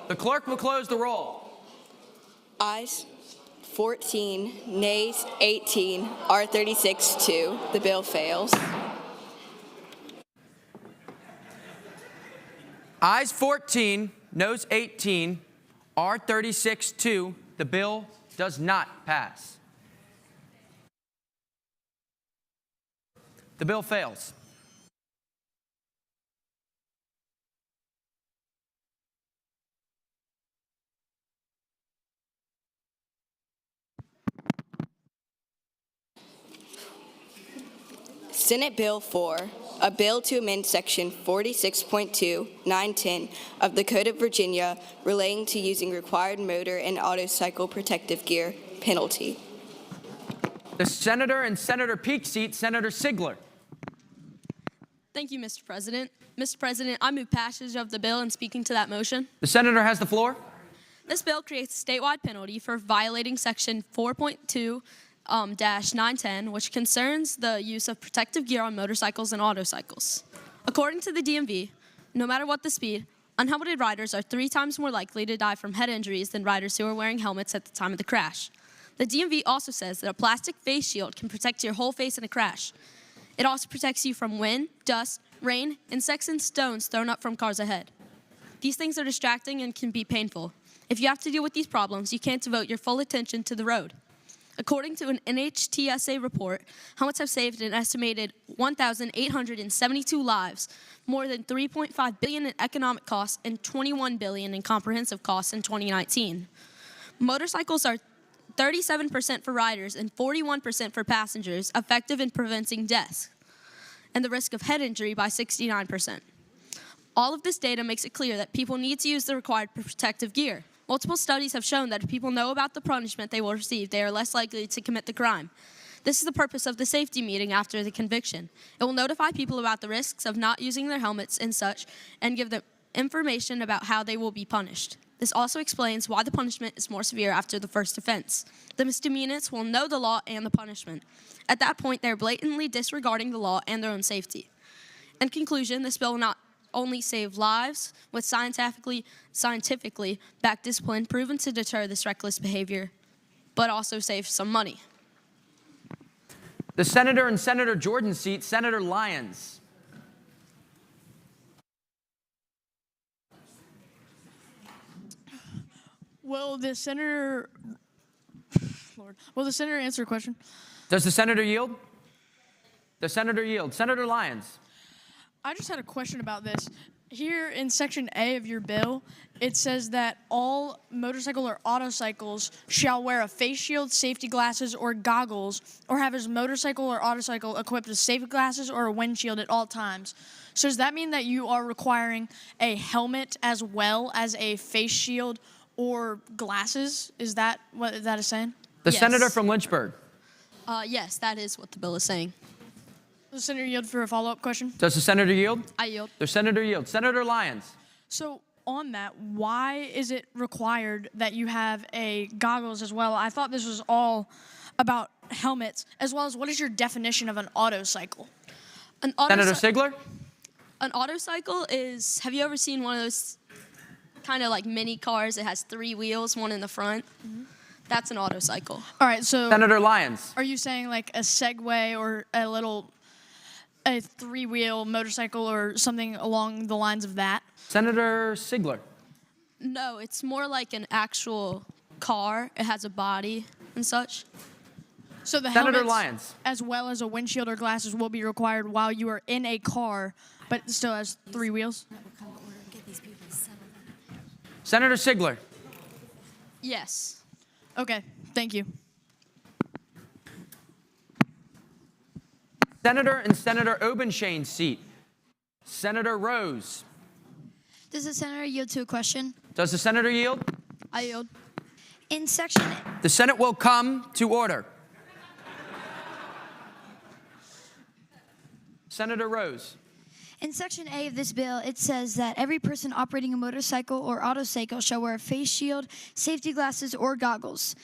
Speaker 3: The clerk will close the roll.
Speaker 6: Ayes 14, nays 18, R36 2. The bill fails.
Speaker 3: Ayes 14, noes 18, R36 2. The bill does not pass. The bill fails.
Speaker 6: Senate Bill 4, a bill to amend Section 46.2-910 of the Code of Virginia relating to using required motor and autocycle protective gear, penalty.
Speaker 3: The senator in Senator Peake seat, Senator Sigler.
Speaker 13: Thank you, Mr. President. Mr. President, I move passage of the bill and speaking to that motion.
Speaker 3: The senator has the floor.
Speaker 13: This bill creates a statewide penalty for violating Section 4.2-910, which concerns the use of protective gear on motorcycles and autocycles. According to the DMV, no matter what the speed, unhelmeted riders are 3 times more likely to die from head injuries than riders who are wearing helmets at the time of the crash. The DMV also says that a plastic face shield can protect your whole face in a crash. It also protects you from wind, dust, rain, insects, and stones thrown up from cars ahead. These things are distracting and can be painful. If you have to deal with these problems, you can't devote your full attention to the road. According to an NHTSA report, helmets have saved an estimated 1,872 lives, more than $3.5 billion in economic costs and $21 billion in comprehensive costs in 2019. Motorcycles are 37% for riders and 41% for passengers, effective in preventing deaths, and the risk of head injury by 69%. All of this data makes it clear that people need to use the required protective gear. Multiple studies have shown that if people know about the punishment they will receive, they are less likely to commit the crime. This is the purpose of the safety meeting after the conviction. It will notify people about the risks of not using their helmets and such, and give them information about how they will be punished. This also explains why the punishment is more severe after the first offense. The misdemeanants will know the law and the punishment. At that point, they're blatantly disregarding the law and their own safety. In conclusion, this bill will not only save lives with scientifically backed discipline proven to deter this reckless behavior, but also save some money.
Speaker 3: The senator in Senator Jordan's seat, Senator Lyons.
Speaker 14: Will the senator answer a question?
Speaker 3: Does the senator yield? The senator yields. Senator Lyons.
Speaker 14: I just had a question about this. Here in Section A of your bill, it says that all motorcycle or autocycles shall wear a face shield, safety glasses, or goggles, or have his motorcycle or autocycle equipped with safety glasses or a windshield at all times. So does that mean that you are requiring a helmet as well as a face shield or glasses? Is that what that is saying?
Speaker 3: The
Speaker 13: Yes.
Speaker 3: senator from Lynchburg.
Speaker 13: Yes, that is what the bill is saying.
Speaker 14: Does the senator yield for a follow-up question?
Speaker 3: Does the senator yield?
Speaker 13: I yield.
Speaker 3: The senator yields. Senator Lyons.
Speaker 14: So on that, why is it required that you have a goggles as well? I thought this was all about helmets, as well as what is your definition of an autocycle?
Speaker 3: Senator Sigler.
Speaker 13: An autocycle is, have you ever seen one of those kind of like mini cars? It has 3 wheels, one in the front. Mm-hmm. That's an autocycle.
Speaker 14: All right, so
Speaker 3: Senator Lyons.
Speaker 14: Are you saying like a Segway or a 3-wheel motorcycle or something along the lines of that?
Speaker 3: Senator Sigler.
Speaker 13: No, it's more like an actual car. It has a body and such.
Speaker 14: So the
Speaker 3: Senator
Speaker 14: helmets,
Speaker 3: Lyons.
Speaker 14: as well as a windshield or glasses, will be required while you are in a car, but it still has 3 wheels?
Speaker 3: Senator Sigler.
Speaker 13: Yes.
Speaker 14: Okay, thank you.
Speaker 3: Senator in Senator Obenshane's seat, Senator Rose.
Speaker 5: Does the senator yield to a question?
Speaker 3: Does the senator yield?
Speaker 13: I yield.
Speaker 5: In section
Speaker 3: The Senate will come to order. Senator Rose.
Speaker 5: In Section A of this bill, it says that every person operating a motorcycle or autocycle shall wear a face shield, safety glasses, or goggles.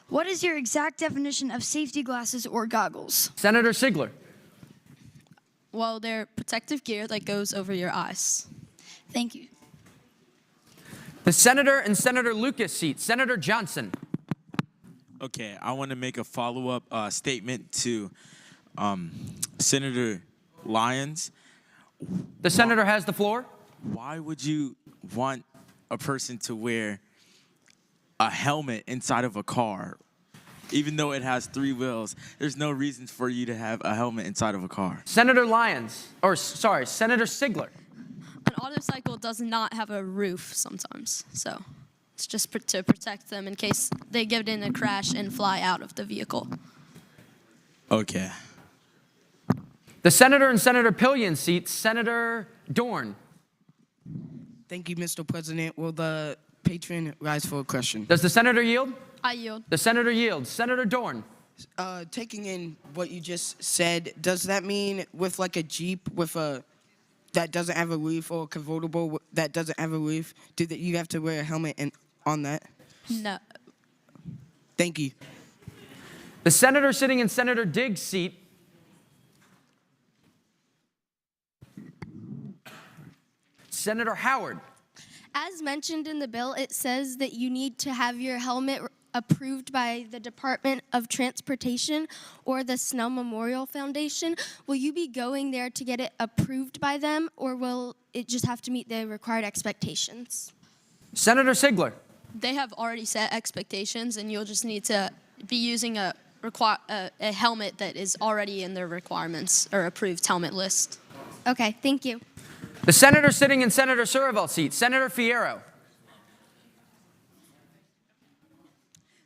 Speaker 5: What is your exact definition of safety glasses or goggles?
Speaker 3: Senator Sigler.
Speaker 13: Well, they're protective gear that goes over your eyes.
Speaker 5: Thank you.
Speaker 3: The senator in Senator Lucas' seat, Senator Johnson.
Speaker 15: Okay, I want to make a follow-up statement to Senator Lyons.
Speaker 3: The senator has the floor.
Speaker 15: Why would you want a person to wear a helmet inside of a car? Even though it has 3 wheels, there's no reason for you to have a helmet inside of a car.
Speaker 3: Senator Lyons, or sorry, Senator Sigler.
Speaker 13: An autocycle does not have a roof sometimes, so it's just to protect them in case they get in a crash and fly out of the vehicle.
Speaker 15: Okay.
Speaker 3: The senator in Senator Pillion's seat, Senator Dorn.
Speaker 10: Thank you, Mr. President. Will the patron rise for a question?
Speaker 3: Does the senator yield?
Speaker 13: I yield.
Speaker 3: The senator yields. Senator Dorn.
Speaker 10: taking in what you just said, does that mean with like a Jeep with a that doesn't have a roof or a convertible that doesn't have a roof, you have to wear a helmet on that?
Speaker 12: No.
Speaker 10: Thank you.
Speaker 3: The senator sitting in Senator Diggs' seat. Senator Howard.
Speaker 16: As mentioned in the bill, it says that you need to have your helmet approved by the Department of Transportation or the Snell Memorial Foundation. Will you be going there to get it approved by them, or will it just have to meet the required expectations?
Speaker 3: Senator Sigler.
Speaker 13: They have already set expectations, and you'll just need to be using a helmet that is already in their requirements or approved helmet list.
Speaker 16: Okay, thank you.
Speaker 3: The senator sitting in Senator Surivel's seat, Senator Fierro.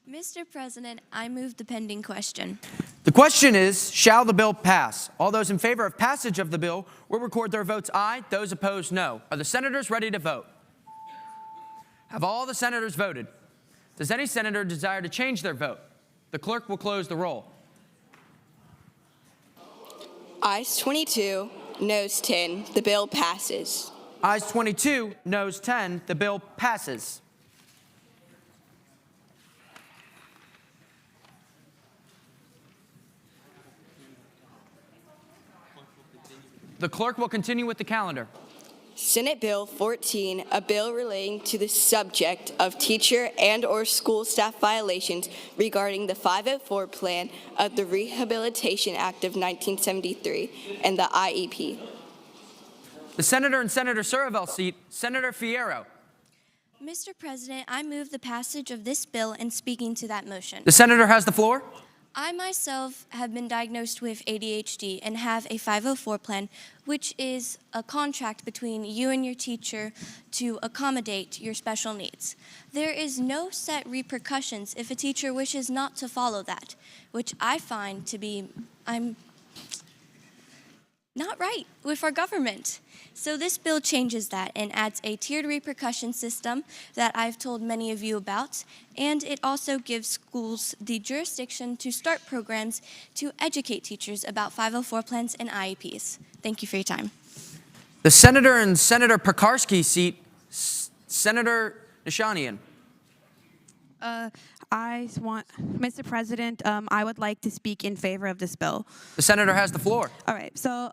Speaker 4: Mr. President, I move the pending question.
Speaker 3: The question is, shall the bill pass? All those in favor of passage of the bill will record their votes aye. Those opposed, no. Are the senators ready to vote? Have all the senators voted? Does any senator desire to change their vote? The clerk will close the roll.
Speaker 6: Ayes 22, noes 10. The bill passes.
Speaker 3: Ayes 22, noes 10. The bill passes. The clerk will continue with the calendar.
Speaker 6: Senate Bill 14, a bill relating to the subject of teacher and/or school staff violations regarding the 504 plan of the Rehabilitation Act of 1973 and the IEP.
Speaker 3: The senator in Senator Surivel's seat, Senator Fierro.
Speaker 4: Mr. President, I move the passage of this bill and speaking to that motion.
Speaker 3: The senator has the floor.
Speaker 4: I myself have been diagnosed with ADHD and have a 504 plan, which is a contract between you and your teacher to accommodate your special needs. There is no set repercussions if a teacher wishes not to follow that, which I find to be, not right with our government. So this bill changes that and adds a tiered repercussion system that I've told many of you about, and it also gives schools the jurisdiction to start programs to educate teachers about 504 plans and IEPs. Thank you for your time.
Speaker 3: The senator in Senator Pekarsky's seat, Senator Nishanian.
Speaker 17: Mr. President, I would like to speak in favor of this bill.
Speaker 3: The senator has the floor.
Speaker 17: All right, so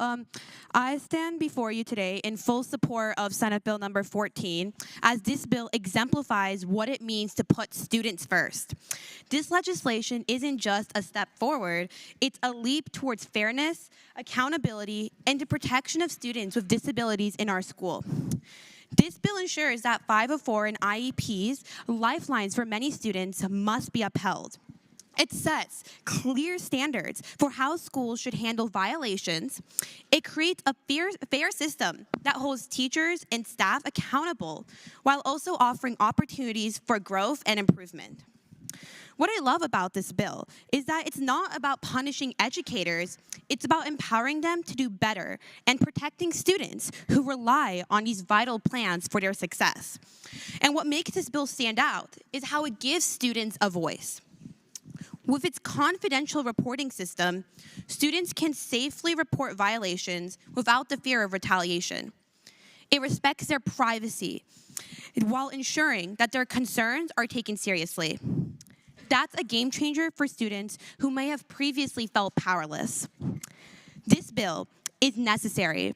Speaker 17: I stand before you today in full support of Senate Bill number 14, as this bill exemplifies what it means to put students first. This legislation isn't just a step forward, it's a leap towards fairness, accountability, and the protection of students with disabilities in our school. This bill ensures that 504 and IEPs, lifelines for many students, must be upheld. It sets clear standards for how schools should handle violations. It creates a fair system that holds teachers and staff accountable while also offering opportunities for growth and improvement. What I love about this bill is that it's not about punishing educators, it's about empowering them to do better and protecting students who rely on these vital plans for their success. And what makes this bill stand out is how it gives students a voice. With its confidential reporting system, students can safely report violations without the fear of retaliation. It respects their privacy while ensuring that their concerns are taken seriously. That's a game changer for students who may have previously felt powerless. This bill is necessary.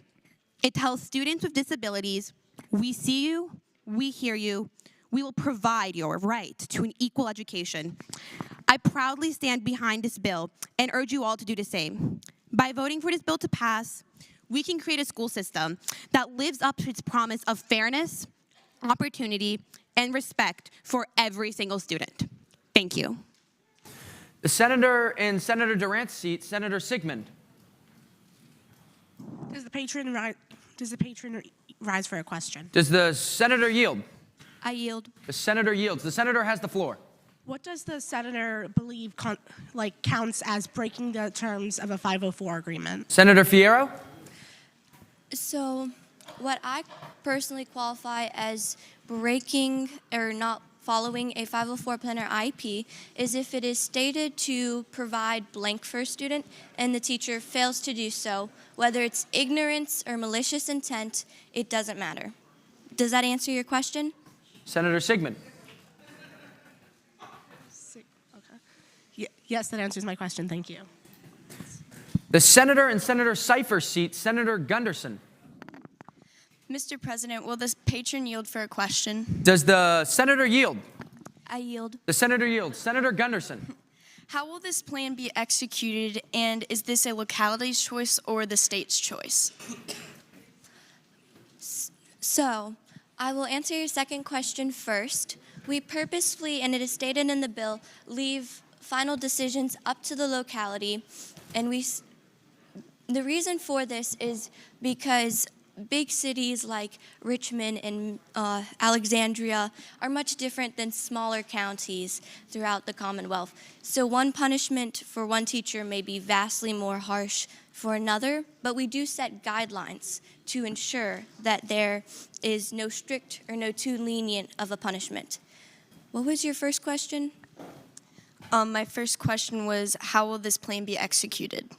Speaker 17: It tells students with disabilities, we see you, we hear you, we will provide your right to an equal education. I proudly stand behind this bill and urge you all to do the same. By voting for this bill to pass, we can create a school system that lives up to its promise of fairness, opportunity, and respect for every single student. Thank you.
Speaker 3: The senator in Senator Durant's seat, Senator Sigmund.
Speaker 18: Does the patron rise for a question?
Speaker 3: Does the senator yield?
Speaker 12: I yield.
Speaker 3: The senator yields. The senator has the floor.
Speaker 18: What does the senator believe counts as breaking the terms of a 504 agreement?
Speaker 3: Senator Fierro?
Speaker 4: So what I personally qualify as breaking or not following a 504 plan or IEP is if it is stated to provide blank for a student and the teacher fails to do so, whether it's ignorance or malicious intent, it doesn't matter. Does that answer your question?
Speaker 3: Senator Sigmund.
Speaker 18: Yes, that answers my question. Thank you.
Speaker 3: The senator and Senator Cypher's seat, Senator Gunderson.
Speaker 4: Mr. President, will this patron yield for a question?
Speaker 3: Does the senator yield?
Speaker 4: I yield.
Speaker 3: The senator yields. Senator Gunderson.
Speaker 4: How will this plan be executed, and is this a locality's choice or the state's choice? So, I will answer your second question first. We purposefully, and it is stated in the bill, leave final decisions up to the locality, and the reason for this is because big cities like Richmond and Alexandria are much different than smaller counties throughout the Commonwealth. So one punishment for one teacher may be vastly more harsh for another, but we do set guidelines to ensure that there is no strict or no too lenient of a punishment. What was your first question?
Speaker 19: My first question was, how will this plan be executed?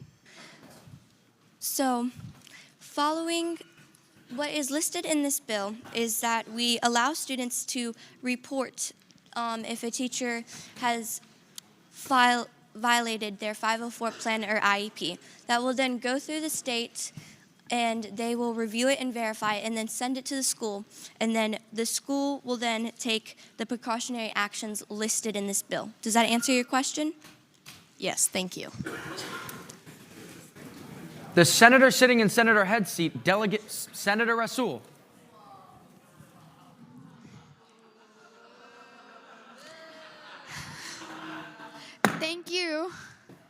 Speaker 4: So, following what is listed in this bill is that we allow students to report if a teacher has violated their 504 plan or IEP. That will then go through the state, and they will review it and verify it and then send it to the school. And then the school will then take the precautionary actions listed in this bill. Does that answer your question?
Speaker 19: Yes, thank you.
Speaker 3: The senator sitting in Senator Head's seat, Delegate Senator Rasool.
Speaker 20: Thank you,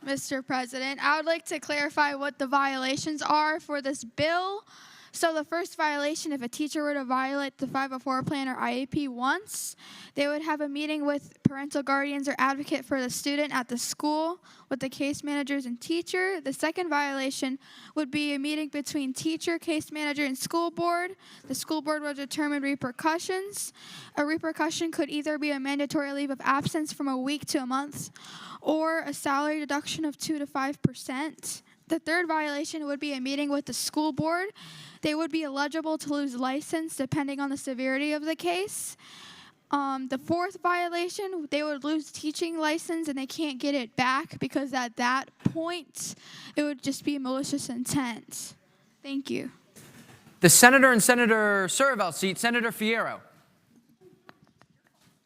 Speaker 20: Mr. President. I would like to clarify what the violations are for this bill. So the first violation, if a teacher were to violate the 504 plan or IEP once, they would have a meeting with parental guardians or advocate for the student at the school with the case managers and teacher. The second violation would be a meeting between teacher, case manager, and school board. The school board will determine repercussions. A repercussion could either be a mandatory leave of absence from a week to a month or a salary deduction of 2 to 5%. The third violation would be a meeting with the school board. They would be eligible to lose license depending on the severity of the case. The fourth violation, they would lose teaching license and they can't get it back because at that point, it would just be malicious intent. Thank you.
Speaker 3: The senator and Senator Surivel's seat, Senator Fierro.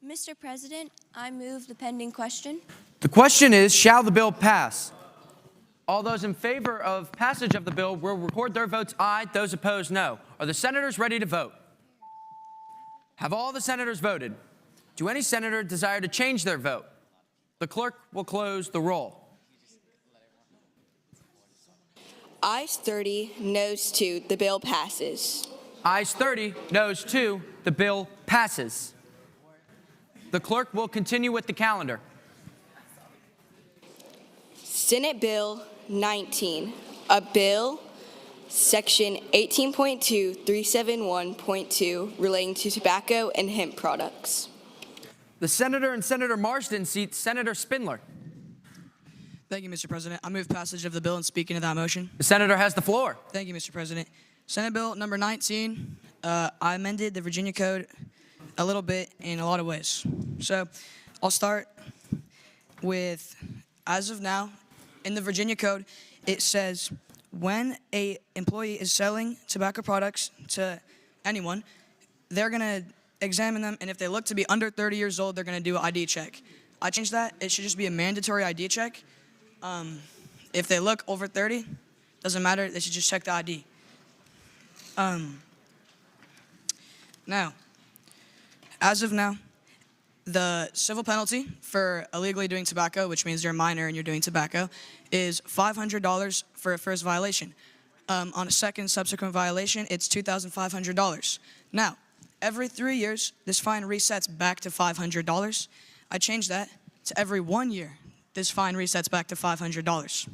Speaker 4: Mr. President, I move the pending question.
Speaker 3: The question is, shall the bill pass? All those in favor of passage of the bill will record their votes aye. Those opposed, no. Are the senators ready to vote? Have all the senators voted? Do any senator desire to change their vote? The clerk will close the roll.
Speaker 6: Ayes 30, noes 2, the bill passes.
Speaker 3: Ayes 30, noes 2, the bill passes. The clerk will continue with the calendar.
Speaker 6: Senate Bill 19, a bill, Section 18.2, 371.2, relating to tobacco and hemp products.
Speaker 3: The senator and Senator Marsden seat, Senator Spindler.
Speaker 21: Thank you, Mr. President. I move passage of the bill and speaking to that motion.
Speaker 3: The senator has the floor.
Speaker 21: Thank you, Mr. President. Senate Bill number 19, I amended the Virginia Code a little bit in a lot of ways. So I'll start with, as of now, in the Virginia Code, it says when a employee is selling tobacco products to anyone, they're going to examine them, and if they look to be under 30 years old, they're going to do an ID check. I changed that. It should just be a mandatory ID check. If they look over 30, doesn't matter. They should just check the ID. Now, as of now, the civil penalty for illegally doing tobacco, which means you're a minor and you're doing tobacco, is $500 for a first violation. On a second subsequent violation, it's $2,500. Now, every 3 years, this fine resets back to $500. I changed that to every 1 year, this fine resets back to $500.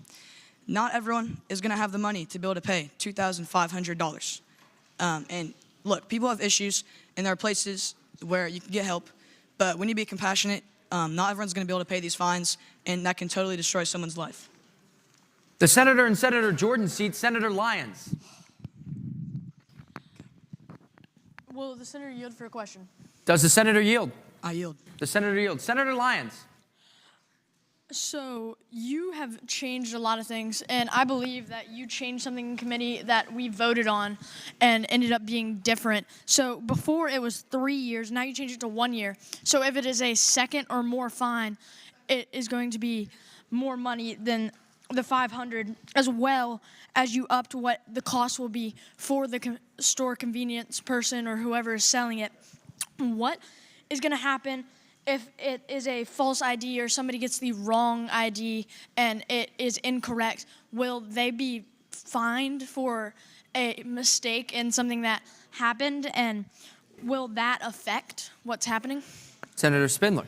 Speaker 21: Not everyone is going to have the money to be able to pay $2,500. And look, people have issues, and there are places where you can get help, but we need to be compassionate. Not everyone's going to be able to pay these fines, and that can totally destroy someone's life.
Speaker 3: The senator in Senator Jordan's seat, Senator Lyons.
Speaker 14: Will the senator yield for a question?
Speaker 3: Does the senator yield?
Speaker 21: I yield.
Speaker 3: The senator yields. Senator Lyons.
Speaker 14: So you have changed a lot of things, and I believe that you changed something in committee that we voted on and ended up being different. So before it was 3 years, now you changed it to 1 year. So if it is a second or more fine, it is going to be more money than the $500, as well as you upped what the cost will be for the store convenience person or whoever is selling it. What is going to happen if it is a false ID or somebody gets the wrong ID and it is incorrect? Will they be fined for a mistake in something that happened, and will that affect what's happening?
Speaker 3: Senator Spindler.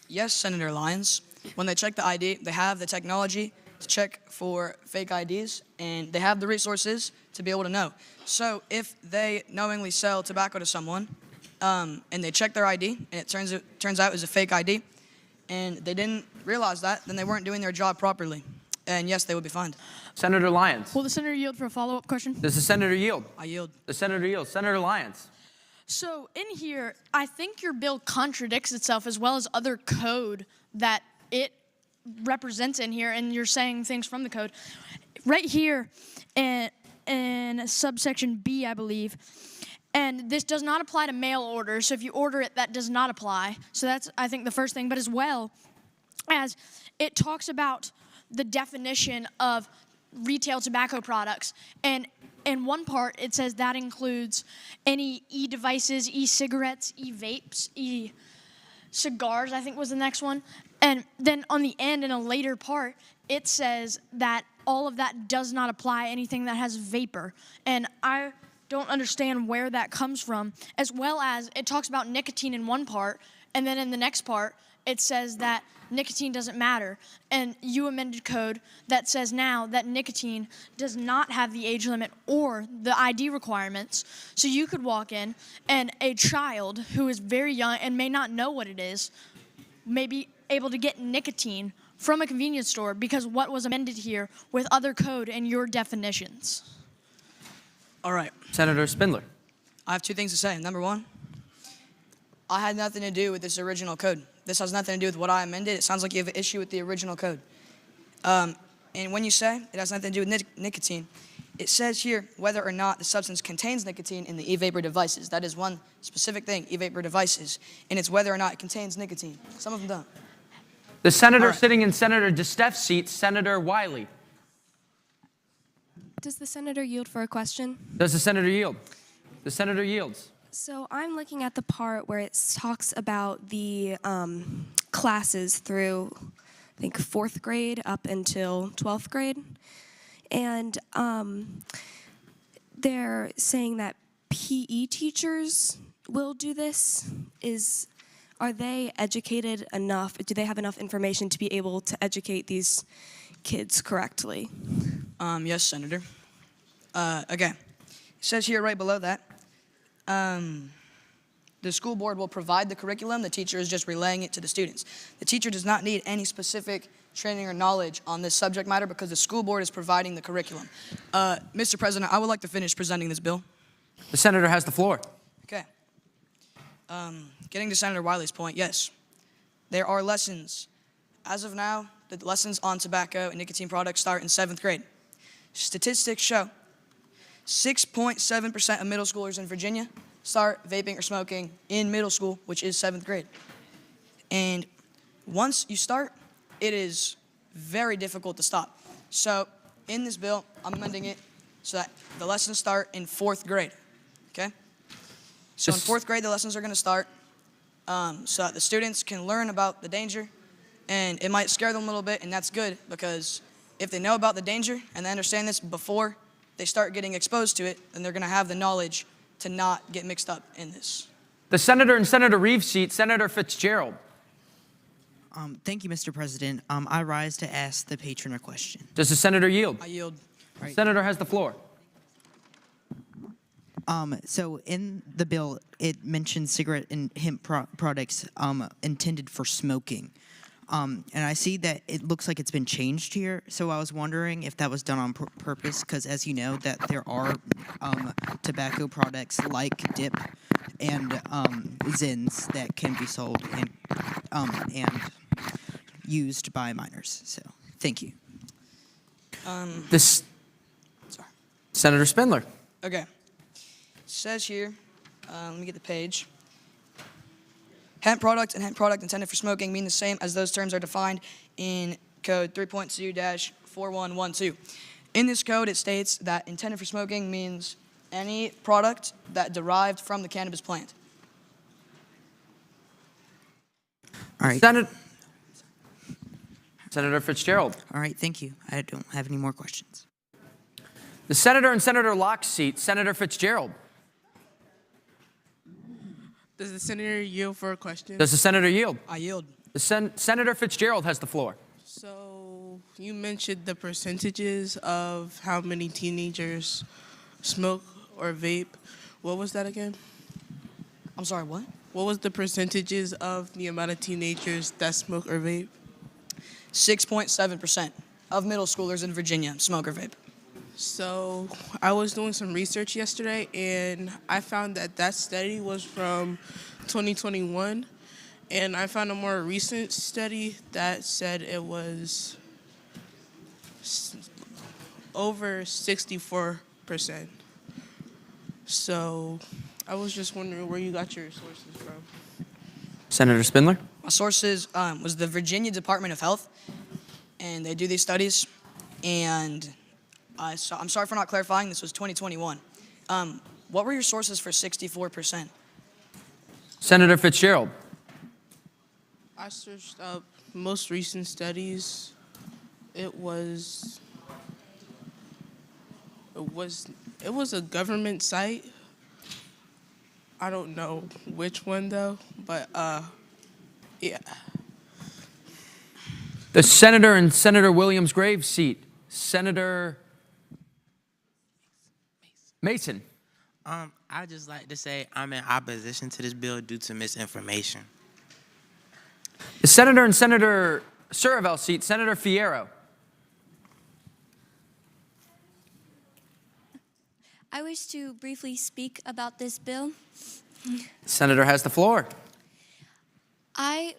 Speaker 21: Yes, Senator Lyons. When they check the ID, they have the technology to check for fake IDs, and they have the resources to be able to know. So if they knowingly sell tobacco to someone, and they check their ID, and it turns out it's a fake ID, and they didn't realize that, then they weren't doing their job properly. And yes, they would be fined.
Speaker 3: Senator Lyons.
Speaker 14: Will the senator yield for a follow-up question?
Speaker 3: Does the senator yield?
Speaker 21: I yield.
Speaker 3: The senator yields. Senator Lyons.
Speaker 14: So in here, I think your bill contradicts itself, as well as other code that it represents in here, and you're saying things from the code. Right here in subsection B, I believe, and this does not apply to mail orders, so if you order it, that does not apply. So that's, I think, the first thing, but as well as it talks about the definition of retail tobacco products, and in one part, it says that includes any e-devices, e-cigarettes, e-vapes, e-cigars, I think was the next one. And then on the end, in a later part, it says that all of that does not apply anything that has vapor. And I don't understand where that comes from, as well as it talks about nicotine in one part, and then in the next part, it says that nicotine doesn't matter. And you amended code that says now that nicotine does not have the age limit or the ID requirements. So you could walk in, and a child who is very young and may not know what it is may be able to get nicotine from a convenience store because what was amended here with other code and your definitions.
Speaker 21: All right.
Speaker 3: Senator Spindler.
Speaker 21: I have two things to say. Number one, I had nothing to do with this original code. This has nothing to do with what I amended. It sounds like you have an issue with the original code. And when you say it has nothing to do with nicotine, it says here whether or not the substance contains nicotine in the e-vapor devices. That is one specific thing, e-vapor devices. And it's whether or not it contains nicotine. Some of them don't.
Speaker 3: The senator sitting in Senator DeSteff's seat, Senator Wiley.
Speaker 7: Does the senator yield for a question?
Speaker 3: Does the senator yield? The senator yields.
Speaker 7: So I'm looking at the part where it talks about the classes through, I think, 4th grade up until 12th grade. And they're saying that PE teachers will do this. Are they educated enough? Do they have enough information to be able to educate these kids correctly?
Speaker 21: Yes, Senator. Okay. It says here right below that, the school board will provide the curriculum. The teacher is just relaying it to the students. The teacher does not need any specific training or knowledge on this subject matter because the school board is providing the curriculum. Mr. President, I would like to finish presenting this bill.
Speaker 3: The senator has the floor.
Speaker 21: Okay. Getting to Senator Wiley's point, yes, there are lessons. As of now, the lessons on tobacco and nicotine products start in 7th grade. Statistics show 6.7% of middle schoolers in Virginia start vaping or smoking in middle school, which is 7th grade. And once you start, it is very difficult to stop. So in this bill, I'm amending it so that the lessons start in 4th grade, okay? So in 4th grade, the lessons are gonna start so that the students can learn about the danger, and it might scare them a little bit, and that's good because if they know about the danger and they understand this before they start getting exposed to it, then they're gonna have the knowledge to not get mixed up in this.
Speaker 3: The senator in Senator Reeves' seat, Senator Fitzgerald.
Speaker 11: Thank you, Mr. President. I rise to ask the patron a question.
Speaker 3: Does the senator yield?
Speaker 21: I yield.
Speaker 3: The senator has the floor.
Speaker 1: So in the bill, it mentions cigarette and hemp products intended for smoking. And I see that it looks like it's been changed here. So I was wondering if that was done on purpose, because as you know, that there are tobacco products like dip and zins that can be sold and used by minors. So thank you.
Speaker 3: Senator Spindler.
Speaker 21: Okay. It says here, let me get the page. Hemp product and hemp product intended for smoking mean the same as those terms are defined in Code 3.2-4112. In this code, it states that intended for smoking means any product that derived from the cannabis plant.
Speaker 1: All right.
Speaker 3: Senator Fitzgerald.
Speaker 1: All right, thank you. I don't have any more questions.
Speaker 3: The senator in Senator Locke's seat, Senator Fitzgerald.
Speaker 22: Does the senator yield for a question?
Speaker 3: Does the senator yield?
Speaker 21: I yield.
Speaker 3: The Senator Fitzgerald has the floor.
Speaker 22: So you mentioned the percentages of how many teenagers smoke or vape. What was that again?
Speaker 21: I'm sorry, what?
Speaker 22: What was the percentages of the amount of teenagers that smoke or vape?
Speaker 21: 6.7% of middle schoolers in Virginia smoke or vape.
Speaker 22: So I was doing some research yesterday, and I found that that study was from 2021, and I found a more recent study that said it was over 64%. So I was just wondering where you got your sources from.
Speaker 3: Senator Spindler.
Speaker 21: My sources was the Virginia Department of Health, and they do these studies, and I'm sorry for not clarifying, this was 2021. What were your sources for 64%?
Speaker 3: Senator Fitzgerald.
Speaker 22: I searched up most recent studies. It was a government site. I don't know which one though, but yeah.
Speaker 3: The senator in Senator Williams-Graves' seat, Senator Mason.
Speaker 23: I'd just like to say I'm in opposition to this bill due to misinformation.
Speaker 3: The senator in Senator Surivel's seat, Senator Fierro.
Speaker 4: I wish to briefly speak about this bill.
Speaker 3: The senator has the floor.
Speaker 4: I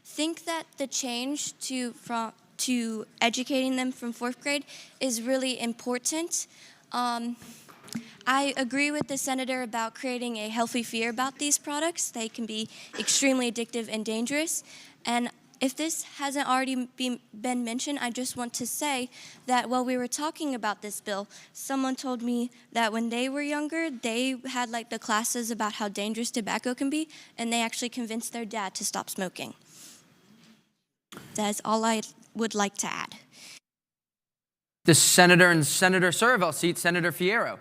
Speaker 4: think that the change to educating them from 4th grade is really important. I agree with the senator about creating a healthy fear about these products. They can be extremely addictive and dangerous. And if this hasn't already been mentioned, I just want to say that while we were talking about this bill, someone told me that when they were younger, they had like the classes about how dangerous tobacco can be, and they actually convinced their dad to stop smoking. That's all I would like to add.
Speaker 3: The senator in Senator Surivel's seat, Senator Fierro.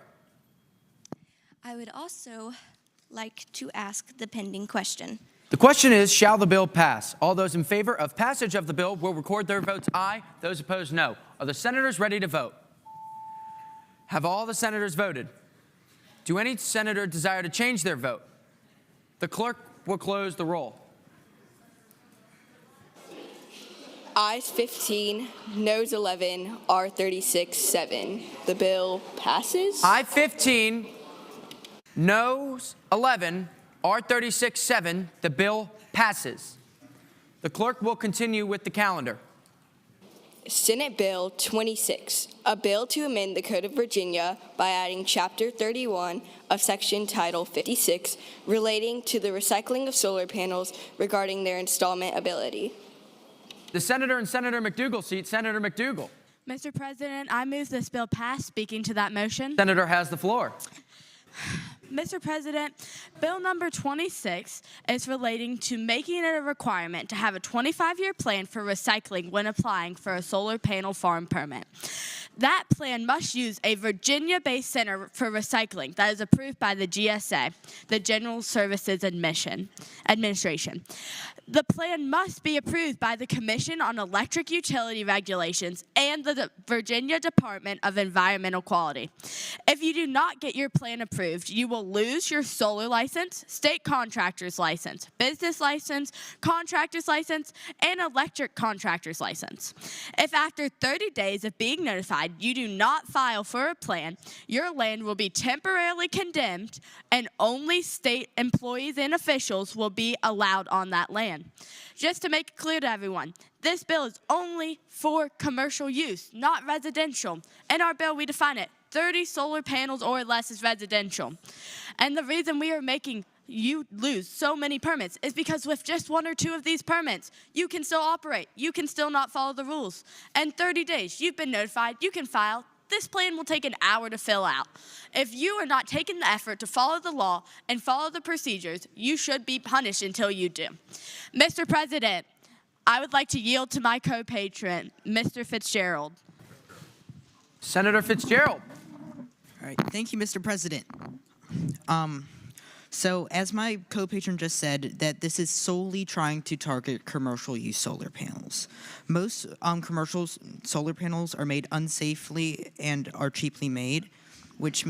Speaker 4: I would also like to ask the pending question.
Speaker 3: The question is, shall the bill pass? All those in favor of passage of the bill will record their votes aye. Those opposed, no. Are the senators ready to vote? Have all the senators voted? Do any senator desire to change their vote? The clerk will close the roll.
Speaker 6: Ayes 15, noes 11, R36 7. The bill passes.
Speaker 3: Aye 15, noes 11, R36 7. The bill passes. The clerk will continue with the calendar.
Speaker 6: Senate Bill 26, a bill to amend the Code of Virginia by adding Chapter 31 of Section Title 56 relating to the recycling of solar panels regarding their installment ability.
Speaker 3: The senator in Senator McDougal's seat, Senator McDougal.
Speaker 9: Mr. President, I move this bill pass. Speaking to that motion.
Speaker 3: Senator has the floor.
Speaker 9: Mr. President, Bill number 26 is relating to making it a requirement to have a 25-year plan for recycling when applying for a solar panel farm permit. That plan must use a Virginia-based center for recycling that is approved by the GSA, the General Services Administration. The plan must be approved by the Commission on Electric Utility Regulations and the Virginia Department of Environmental Quality. If you do not get your plan approved, you will lose your solar license, state contractor's license, business license, contractor's license, and electric contractor's license. If after 30 days of being notified you do not file for a plan, your land will be temporarily condemned and only state employees and officials will be allowed on that land. Just to make it clear to everyone, this bill is only for commercial use, not residential. In our bill, we define it 30 solar panels or less is residential. And the reason we are making you lose so many permits is because with just 1 or 2 of these permits, you can still operate. You can still not follow the rules. And 30 days, you've been notified, you can file. This plan will take an hour to fill out. If you are not taking the effort to follow the law and follow the procedures, you should be punished until you do. Mr. President, I would like to yield to my co-patron, Mr. Fitzgerald.
Speaker 3: Senator Fitzgerald.
Speaker 1: All right, thank you, Mr. President. So as my co-patron just said, that this is solely trying to target commercial use solar panels. Most commercial solar panels are made unsafely and are cheaply made, which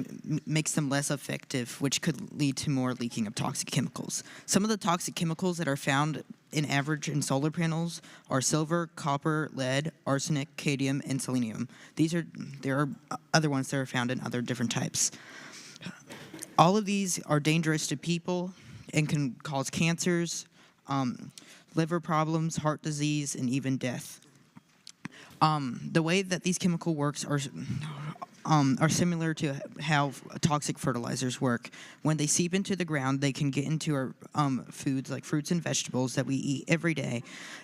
Speaker 1: makes them less effective, which could lead to more leaking of toxic chemicals. Some of the toxic chemicals that are found in average in solar panels are silver, copper, lead, arsenic, cadmium, and selenium. There are other ones that are found in other different types. All of these are dangerous to people and can cause cancers, liver problems, heart disease, and even death. The way that these chemical works are similar to how toxic fertilizers work. When they seep into the ground, they can get into our foods like fruits and vegetables that we eat every day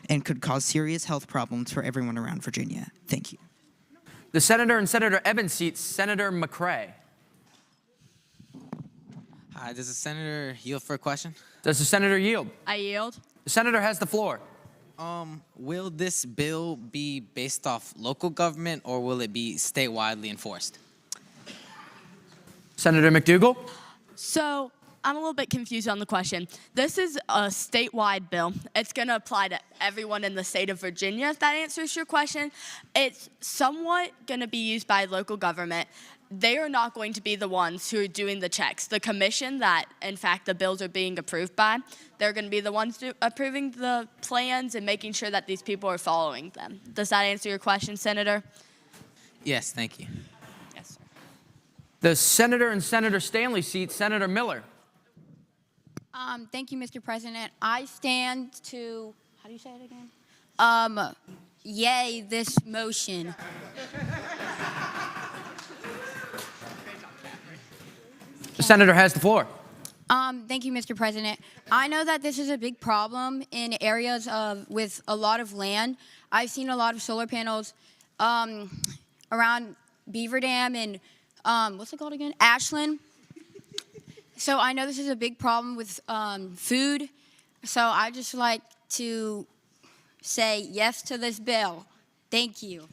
Speaker 1: and could cause serious health problems for everyone around Virginia. Thank you.
Speaker 3: The senator in Senator Evans' seat, Senator McCrae.
Speaker 2: Hi, does the senator yield for a question?
Speaker 3: Does the senator yield?
Speaker 9: I yield.
Speaker 3: The senator has the floor.
Speaker 2: Will this bill be based off local government or will it be statewidely enforced?
Speaker 3: Senator McDougal?
Speaker 9: So I'm a little bit confused on the question. This is a statewide bill. It's going to apply to everyone in the state of Virginia, if that answers your question. It's somewhat going to be used by local government. They are not going to be the ones who are doing the checks. The commission that, in fact, the bills are being approved by, they're going to be the ones approving the plans and making sure that these people are following them. Does that answer your question, Senator?
Speaker 2: Yes, thank you.
Speaker 9: Yes, sir.
Speaker 3: The senator in Senator Stanley's seat, Senator Miller.
Speaker 12: Thank you, Mr. President. I stand to, how do you say it again? Yay this motion.
Speaker 3: The senator has the floor.
Speaker 12: Thank you, Mr. President. I know that this is a big problem in areas with a lot of land. I've seen a lot of solar panels around Beaver Dam and what's it called again? Ashland. So I know this is a big problem with food. So I just like to say yes to this bill. Thank you.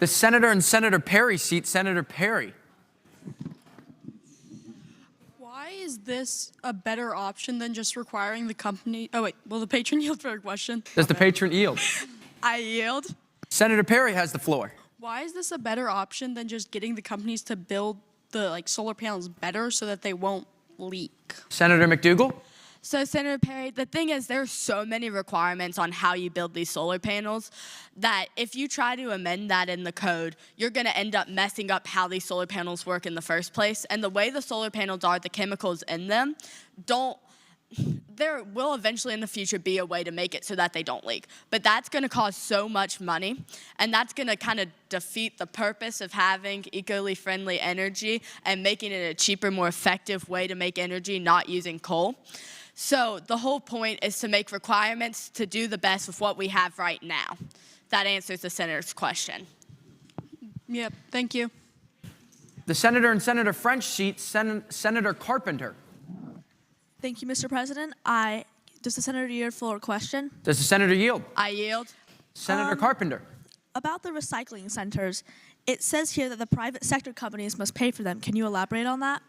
Speaker 3: The senator in Senator Perry's seat, Senator Perry.
Speaker 5: Why is this a better option than just requiring the company? Oh, wait, will the patron yield for a question?
Speaker 3: Does the patron yield?
Speaker 5: I yield.
Speaker 3: Senator Perry has the floor.
Speaker 5: Why is this a better option than just getting the companies to build the solar panels better so that they won't leak?
Speaker 3: Senator McDougal?
Speaker 9: So, Senator Perry, the thing is there are so many requirements on how you build these solar panels that if you try to amend that in the code, you're going to end up messing up how these solar panels work in the first place. And the way the solar panels are, the chemicals in them there will eventually in the future be a way to make it so that they don't leak. But that's going to cost so much money, and that's going to kind of defeat the purpose of having eco-friendly energy and making it a cheaper, more effective way to make energy, not using coal. So the whole point is to make requirements to do the best with what we have right now. That answers the senator's question.
Speaker 5: Yep, thank you.
Speaker 3: The senator in Senator French seat, Senator Carpenter.
Speaker 8: Thank you, Mr. President. Does the senator yield for a question?
Speaker 3: Does the senator yield?
Speaker 9: I yield.
Speaker 3: Senator Carpenter.
Speaker 8: About the recycling centers, it says here that the private sector companies must pay for them. Can you elaborate on that?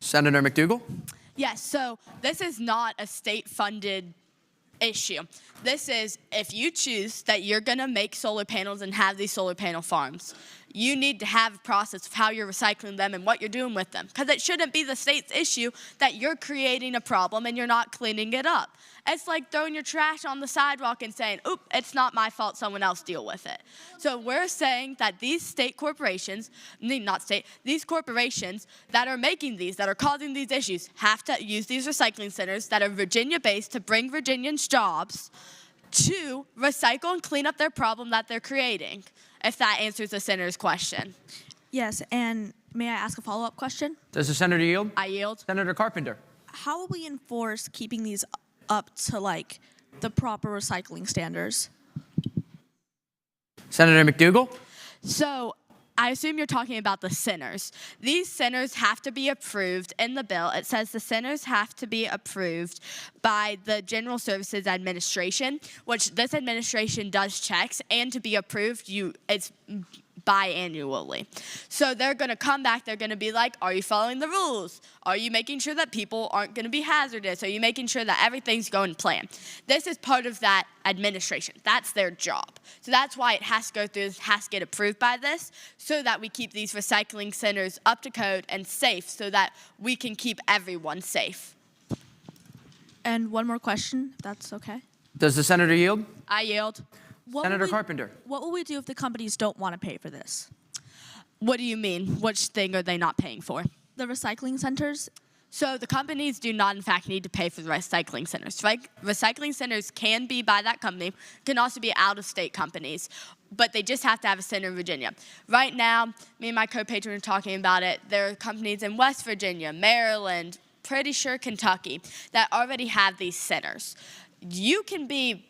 Speaker 3: Senator McDougal.
Speaker 9: Yes, so this is not a state-funded issue. This is if you choose that you're going to make solar panels and have these solar panel farms, you need to have a process of how you're recycling them and what you're doing with them. Because it shouldn't be the state's issue that you're creating a problem and you're not cleaning it up. It's like throwing your trash on the sidewalk and saying, oop, it's not my fault, someone else deal with it. So we're saying that these state corporations, these corporations that are making these, that are causing these issues, have to use these recycling centers that are Virginia-based to bring Virginians jobs to recycle and clean up their problem that they're creating, if that answers the senator's question.
Speaker 8: Yes, and may I ask a follow-up question?
Speaker 3: Does the senator yield?
Speaker 9: I yield.
Speaker 3: Senator Carpenter.
Speaker 8: How will we enforce keeping these up to like the proper recycling standards?
Speaker 3: Senator McDougal.
Speaker 9: So I assume you're talking about the centers. These centers have to be approved in the bill. It says the centers have to be approved by the General Services Administration, which this administration does checks, and to be approved, it's biannually. So they're going to come back, they're going to be like, are you following the rules? Are you making sure that people aren't going to be hazardous? Are you making sure that everything's going to plan? This is part of that administration. That's their job. So that's why it has to go through, has to get approved by this, so that we keep these recycling centers up to code and safe, so that we can keep everyone safe.
Speaker 8: And one more question, if that's okay.
Speaker 3: Does the senator yield?
Speaker 9: I yield.
Speaker 3: Senator Carpenter.
Speaker 8: What will we do if the companies don't want to pay for this?
Speaker 9: What do you mean? Which thing are they not paying for?
Speaker 8: The recycling centers.
Speaker 9: So the companies do not, in fact, need to pay for the recycling centers. Right? Recycling centers can be by that company, can also be out-of-state companies, but they just have to have a center in Virginia. Right now, me and my co-patron are talking about it. There are companies in West Virginia, Maryland, pretty sure Kentucky, that already have these centers. You can be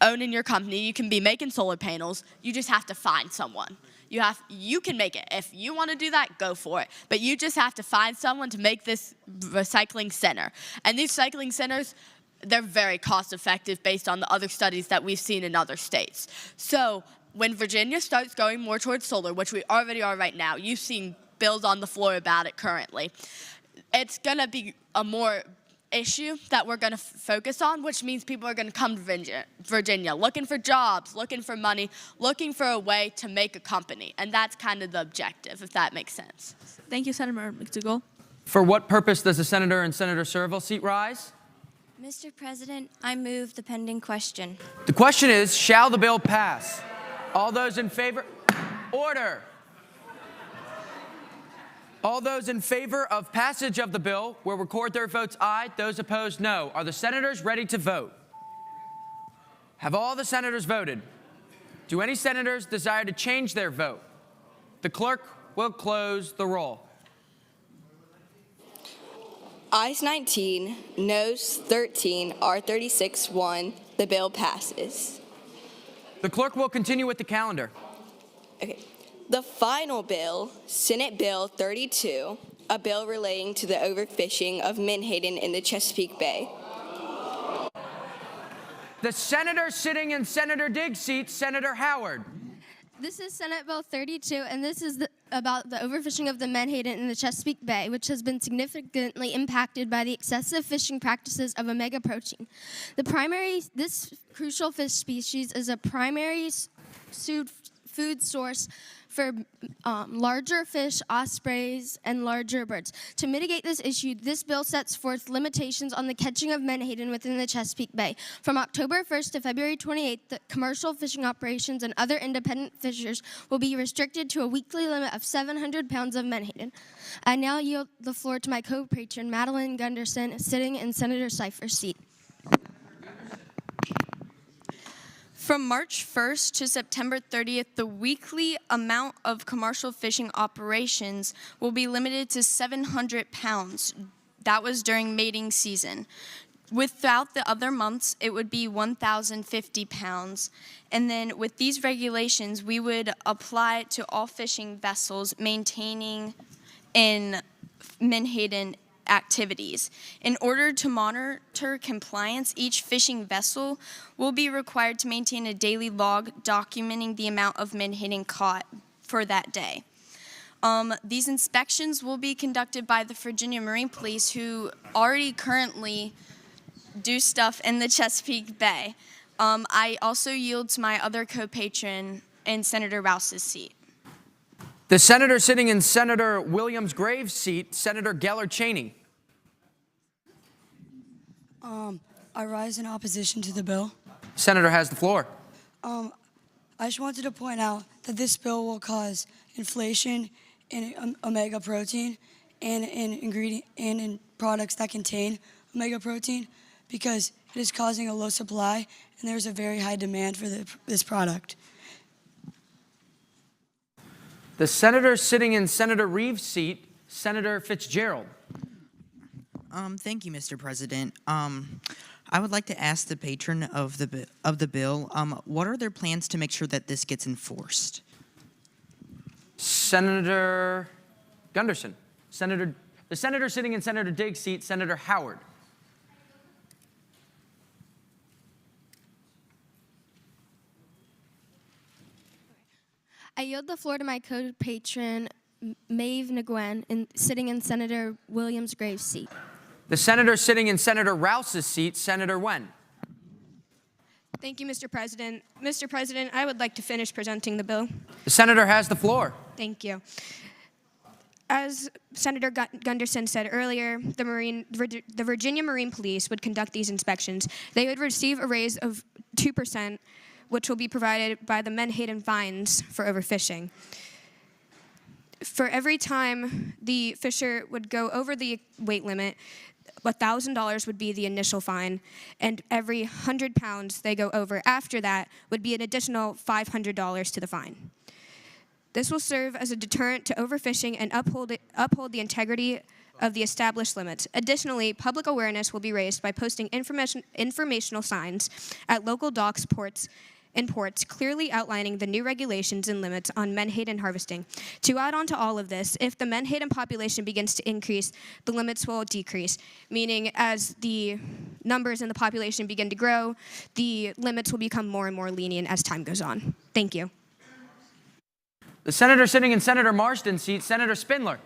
Speaker 9: owning your company, you can be making solar panels, you just have to find someone. You can make it. If you want to do that, go for it. But you just have to find someone to make this recycling center. And these recycling centers, they're very cost effective based on the other studies that we've seen in other states. So when Virginia starts going more towards solar, which we already are right now, you've seen bills on the floor about it currently, it's going to be a more issue that we're going to focus on, which means people are going to come to Virginia looking for jobs, looking for money, looking for a way to make a company. And that's kind of the objective, if that makes sense.
Speaker 8: Thank you, Senator McDougal.
Speaker 3: For what purpose does the senator in Senator Serville seat rise?
Speaker 19: Mr. President, I move the pending question.
Speaker 3: The question is, shall the bill pass? All those in favor? Order. All those in favor of passage of the bill will record their votes aye. Those opposed, no. Are the senators ready to vote? Have all the senators voted? Do any senators desire to change their vote? The clerk will close the roll.
Speaker 6: Ayes 19, noes 13, R36 1. The bill passes.
Speaker 3: The clerk will continue with the calendar.
Speaker 6: Okay. The final bill, Senate Bill 32, a bill relating to the overfishing of menhaden in the Chesapeake Bay.
Speaker 3: The senator sitting in Senator Diggs' seat, Senator Howard.
Speaker 16: This is Senate Bill 32, and this is about the overfishing of the menhaden in the Chesapeake Bay, which has been significantly impacted by the excessive fishing practices of omega protein. This crucial fish species is a primary food source for larger fish, ospreys, and larger birds. To mitigate this issue, this bill sets forth limitations on the catching of menhaden within the Chesapeake Bay. From October 1st to February 28th, the commercial fishing operations and other independent fishers will be restricted to a weekly limit of 700 pounds of menhaden. I now yield the floor to my co-patron, Madeline Gunderson, sitting in Senator Cypher's seat.
Speaker 19: From March 1st to September 30th, the weekly amount of commercial fishing operations will be limited to 700 pounds. That was during mating season. Without the other months, it would be 1,050 pounds. And then with these regulations, we would apply it to all fishing vessels maintaining in menhaden activities. In order to monitor compliance, each fishing vessel will be required to maintain a daily log documenting the amount of menhaden caught for that day. These inspections will be conducted by the Virginia Marine Police, who already currently do stuff in the Chesapeake Bay. I also yield to my other co-patron in Senator Rouse's seat.
Speaker 3: The senator sitting in Senator Williams Graves' seat, Senator Geller Cheney.
Speaker 10: I rise in opposition to the bill.
Speaker 3: Senator has the floor.
Speaker 10: I just wanted to point out that this bill will cause inflation in omega protein and in products that contain omega protein because it is causing a low supply and there's a very high demand for this product.
Speaker 3: The senator sitting in Senator Reeves' seat, Senator Fitzgerald.
Speaker 1: Thank you, Mr. President. I would like to ask the patron of the bill, what are their plans to make sure that this gets enforced?
Speaker 3: Senator Gunderson. The senator sitting in Senator Diggs' seat, Senator Howard.
Speaker 16: I yield the floor to my co-patron, Maeve Nguyen, sitting in Senator Williams Graves' seat.
Speaker 3: The senator sitting in Senator Rouse's seat, Senator Wen.
Speaker 13: Thank you, Mr. President. Mr. President, I would like to finish presenting the bill.
Speaker 3: The senator has the floor.
Speaker 13: Thank you. As Senator Gunderson said earlier, the Virginia Marine Police would conduct these inspections. They would receive a raise of 2%, which will be provided by the menhaden fines for overfishing. For every time the fisher would go over the weight limit, $1,000 would be the initial fine, and every 100 pounds they go over after that would be an additional $500 to the fine. This will serve as a deterrent to overfishing and uphold the integrity of the established limits. Additionally, public awareness will be raised by posting informational signs at local docks, ports, and ports clearly outlining the new regulations and limits on menhaden harvesting. To add on to all of this, if the menhaden population begins to increase, the limits will decrease, meaning as the numbers in the population begin to grow, the limits will become more and more lenient as time goes on. Thank you.
Speaker 3: The senator sitting in Senator Marsden's seat, Senator Spindler.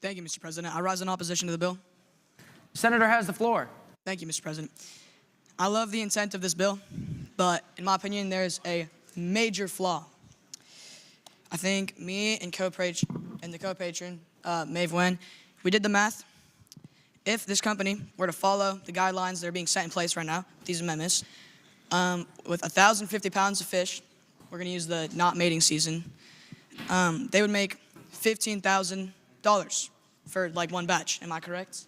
Speaker 21: Thank you, Mr. President. I rise in opposition to the bill.
Speaker 3: Senator has the floor.
Speaker 21: Thank you, Mr. President. I love the intent of this bill, but in my opinion, there's a major flaw. I think me and the co-patron, Maeve Wen, we did the math. If this company were to follow the guidelines that are being set in place right now, these amendments, with 1,050 pounds of fish, we're going to use the not mating season, they would make $15,000 for like one batch. Am I correct?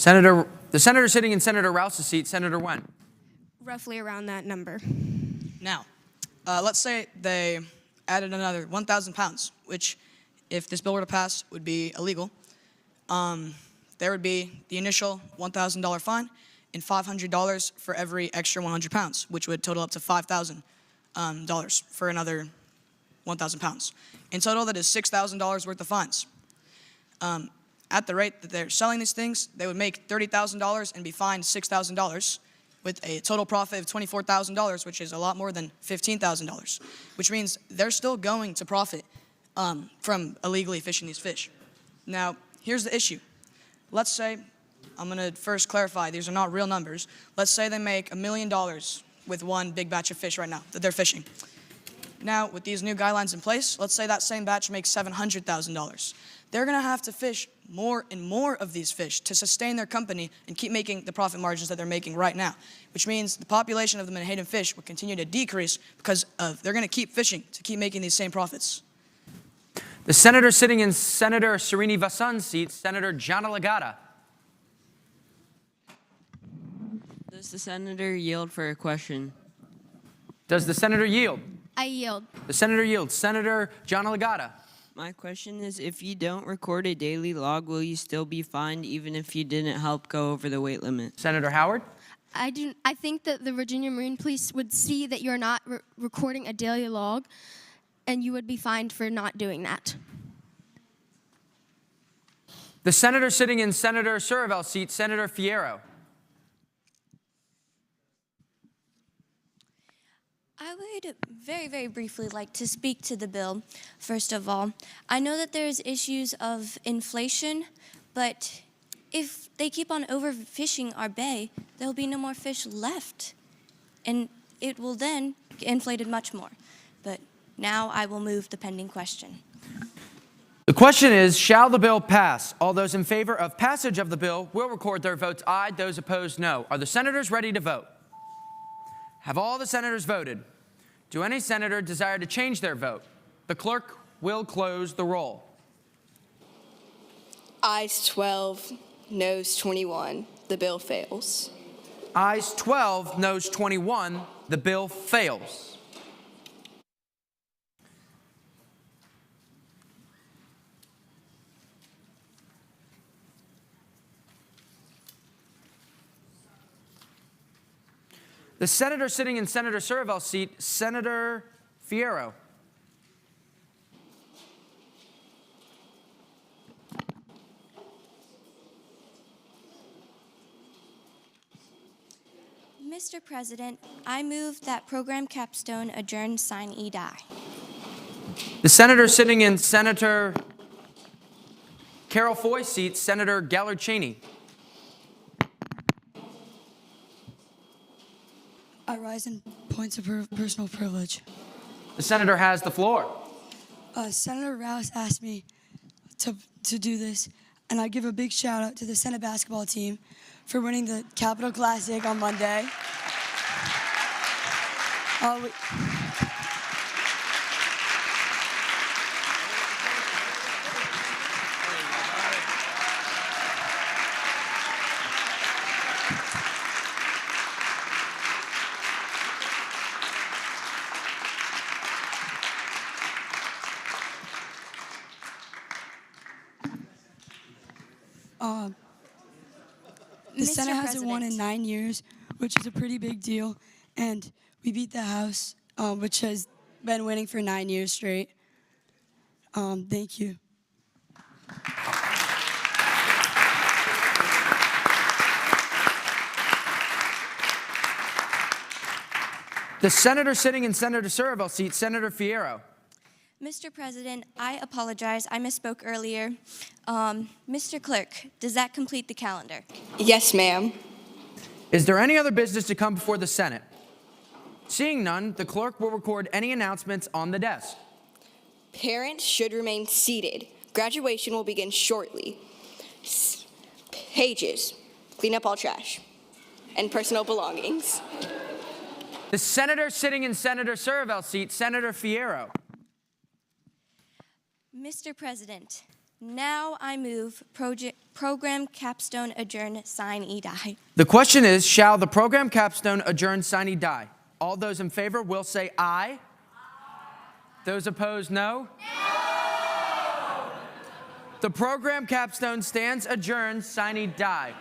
Speaker 3: The senator sitting in Senator Rouse's seat, Senator Wen.
Speaker 13: Roughly around that number.
Speaker 21: Now, let's say they added another 1,000 pounds, which, if this bill were to pass, would be illegal. There would be the initial $1,000 fine and $500 for every extra 100 pounds, which would total up to $5,000 for another 1,000 pounds. In total, that is $6,000 worth of fines. At the rate that they're selling these things, they would make $30,000 and be fined $6,000 with a total profit of $24,000, which is a lot more than $15,000, which means they're still going to profit from illegally fishing these fish. Now, here's the issue. Let's say, I'm going to first clarify, these are not real numbers. Let's say they make $1 million with one big batch of fish right now that they're fishing. Now, with these new guidelines in place, let's say that same batch makes $700,000. They're going to have to fish more and more of these fish to sustain their company and keep making the profit margins that they're making right now, which means the population of the menhaden fish will continue to decrease because they're going to keep fishing to keep making these same profits.
Speaker 3: The senator sitting in Senator Srini Vasan's seat, Senator Jana Lagata.
Speaker 15: Does the senator yield for a question?
Speaker 3: Does the senator yield?
Speaker 16: I yield.
Speaker 3: The senator yields. Senator Jana Lagata.
Speaker 15: My question is, if you don't record a daily log, will you still be fined even if you didn't help go over the weight limit?
Speaker 3: Senator Howard?
Speaker 16: I think that the Virginia Marine Police would see that you're not recording a daily log, and you would be fined for not doing that.
Speaker 3: The senator sitting in Senator Surivel's seat, Senator Fierro.
Speaker 17: I would very, very briefly like to speak to the bill, first of all. I know that there's issues of inflation, but if they keep on overfishing our bay, there'll be no more fish left, and it will then get inflated much more. But now I will move the pending question.
Speaker 3: The question is, shall the bill pass? All those in favor of passage of the bill will record their votes aye. Those opposed, no. Are the senators ready to vote? Have all the senators voted? Do any senator desire to change their vote? The clerk will close the roll.
Speaker 6: Ayes 12, noes 21. The bill fails.
Speaker 3: Ayes 12, noes 21. The bill fails. The senator sitting in Senator Surivel's seat, Senator Fierro.
Speaker 17: Mr. President, I move that program capstone adjourn, sign, die.
Speaker 3: The senator sitting in Senator Carol Foy's seat, Senator Gallard-Cheney.
Speaker 10: I rise in points of personal privilege.
Speaker 3: The senator has the floor.
Speaker 10: Senator Rouse asked me to do this, and I give a big shout out to the Senate basketball team for winning the Capitol Classic on Monday. The Senate hasn't won in 9 years, which is a pretty big deal, and we beat the House, which has been winning for 9 years straight. Thank you.
Speaker 3: The senator sitting in Senator Surivel's seat, Senator Fierro.
Speaker 17: Mr. President, I apologize. I misspoke earlier. Mr. Clerk, does that complete the calendar?
Speaker 6: Yes, ma'am.
Speaker 3: Is there any other business to come before the Senate? Seeing none, the clerk will record any announcements on the desk.
Speaker 6: Parents should remain seated. Graduation will begin shortly. Pages, clean up all trash and personal belongings.
Speaker 3: The senator sitting in Senator Surivel's seat, Senator Fierro.
Speaker 17: Mr. President, now I move program capstone adjourn, sign, die.
Speaker 3: The question is, shall the program capstone adjourn, sign, die? All those in favor will say aye. Aye. Those opposed, no? No! The program capstone stands adjourned, sign, die.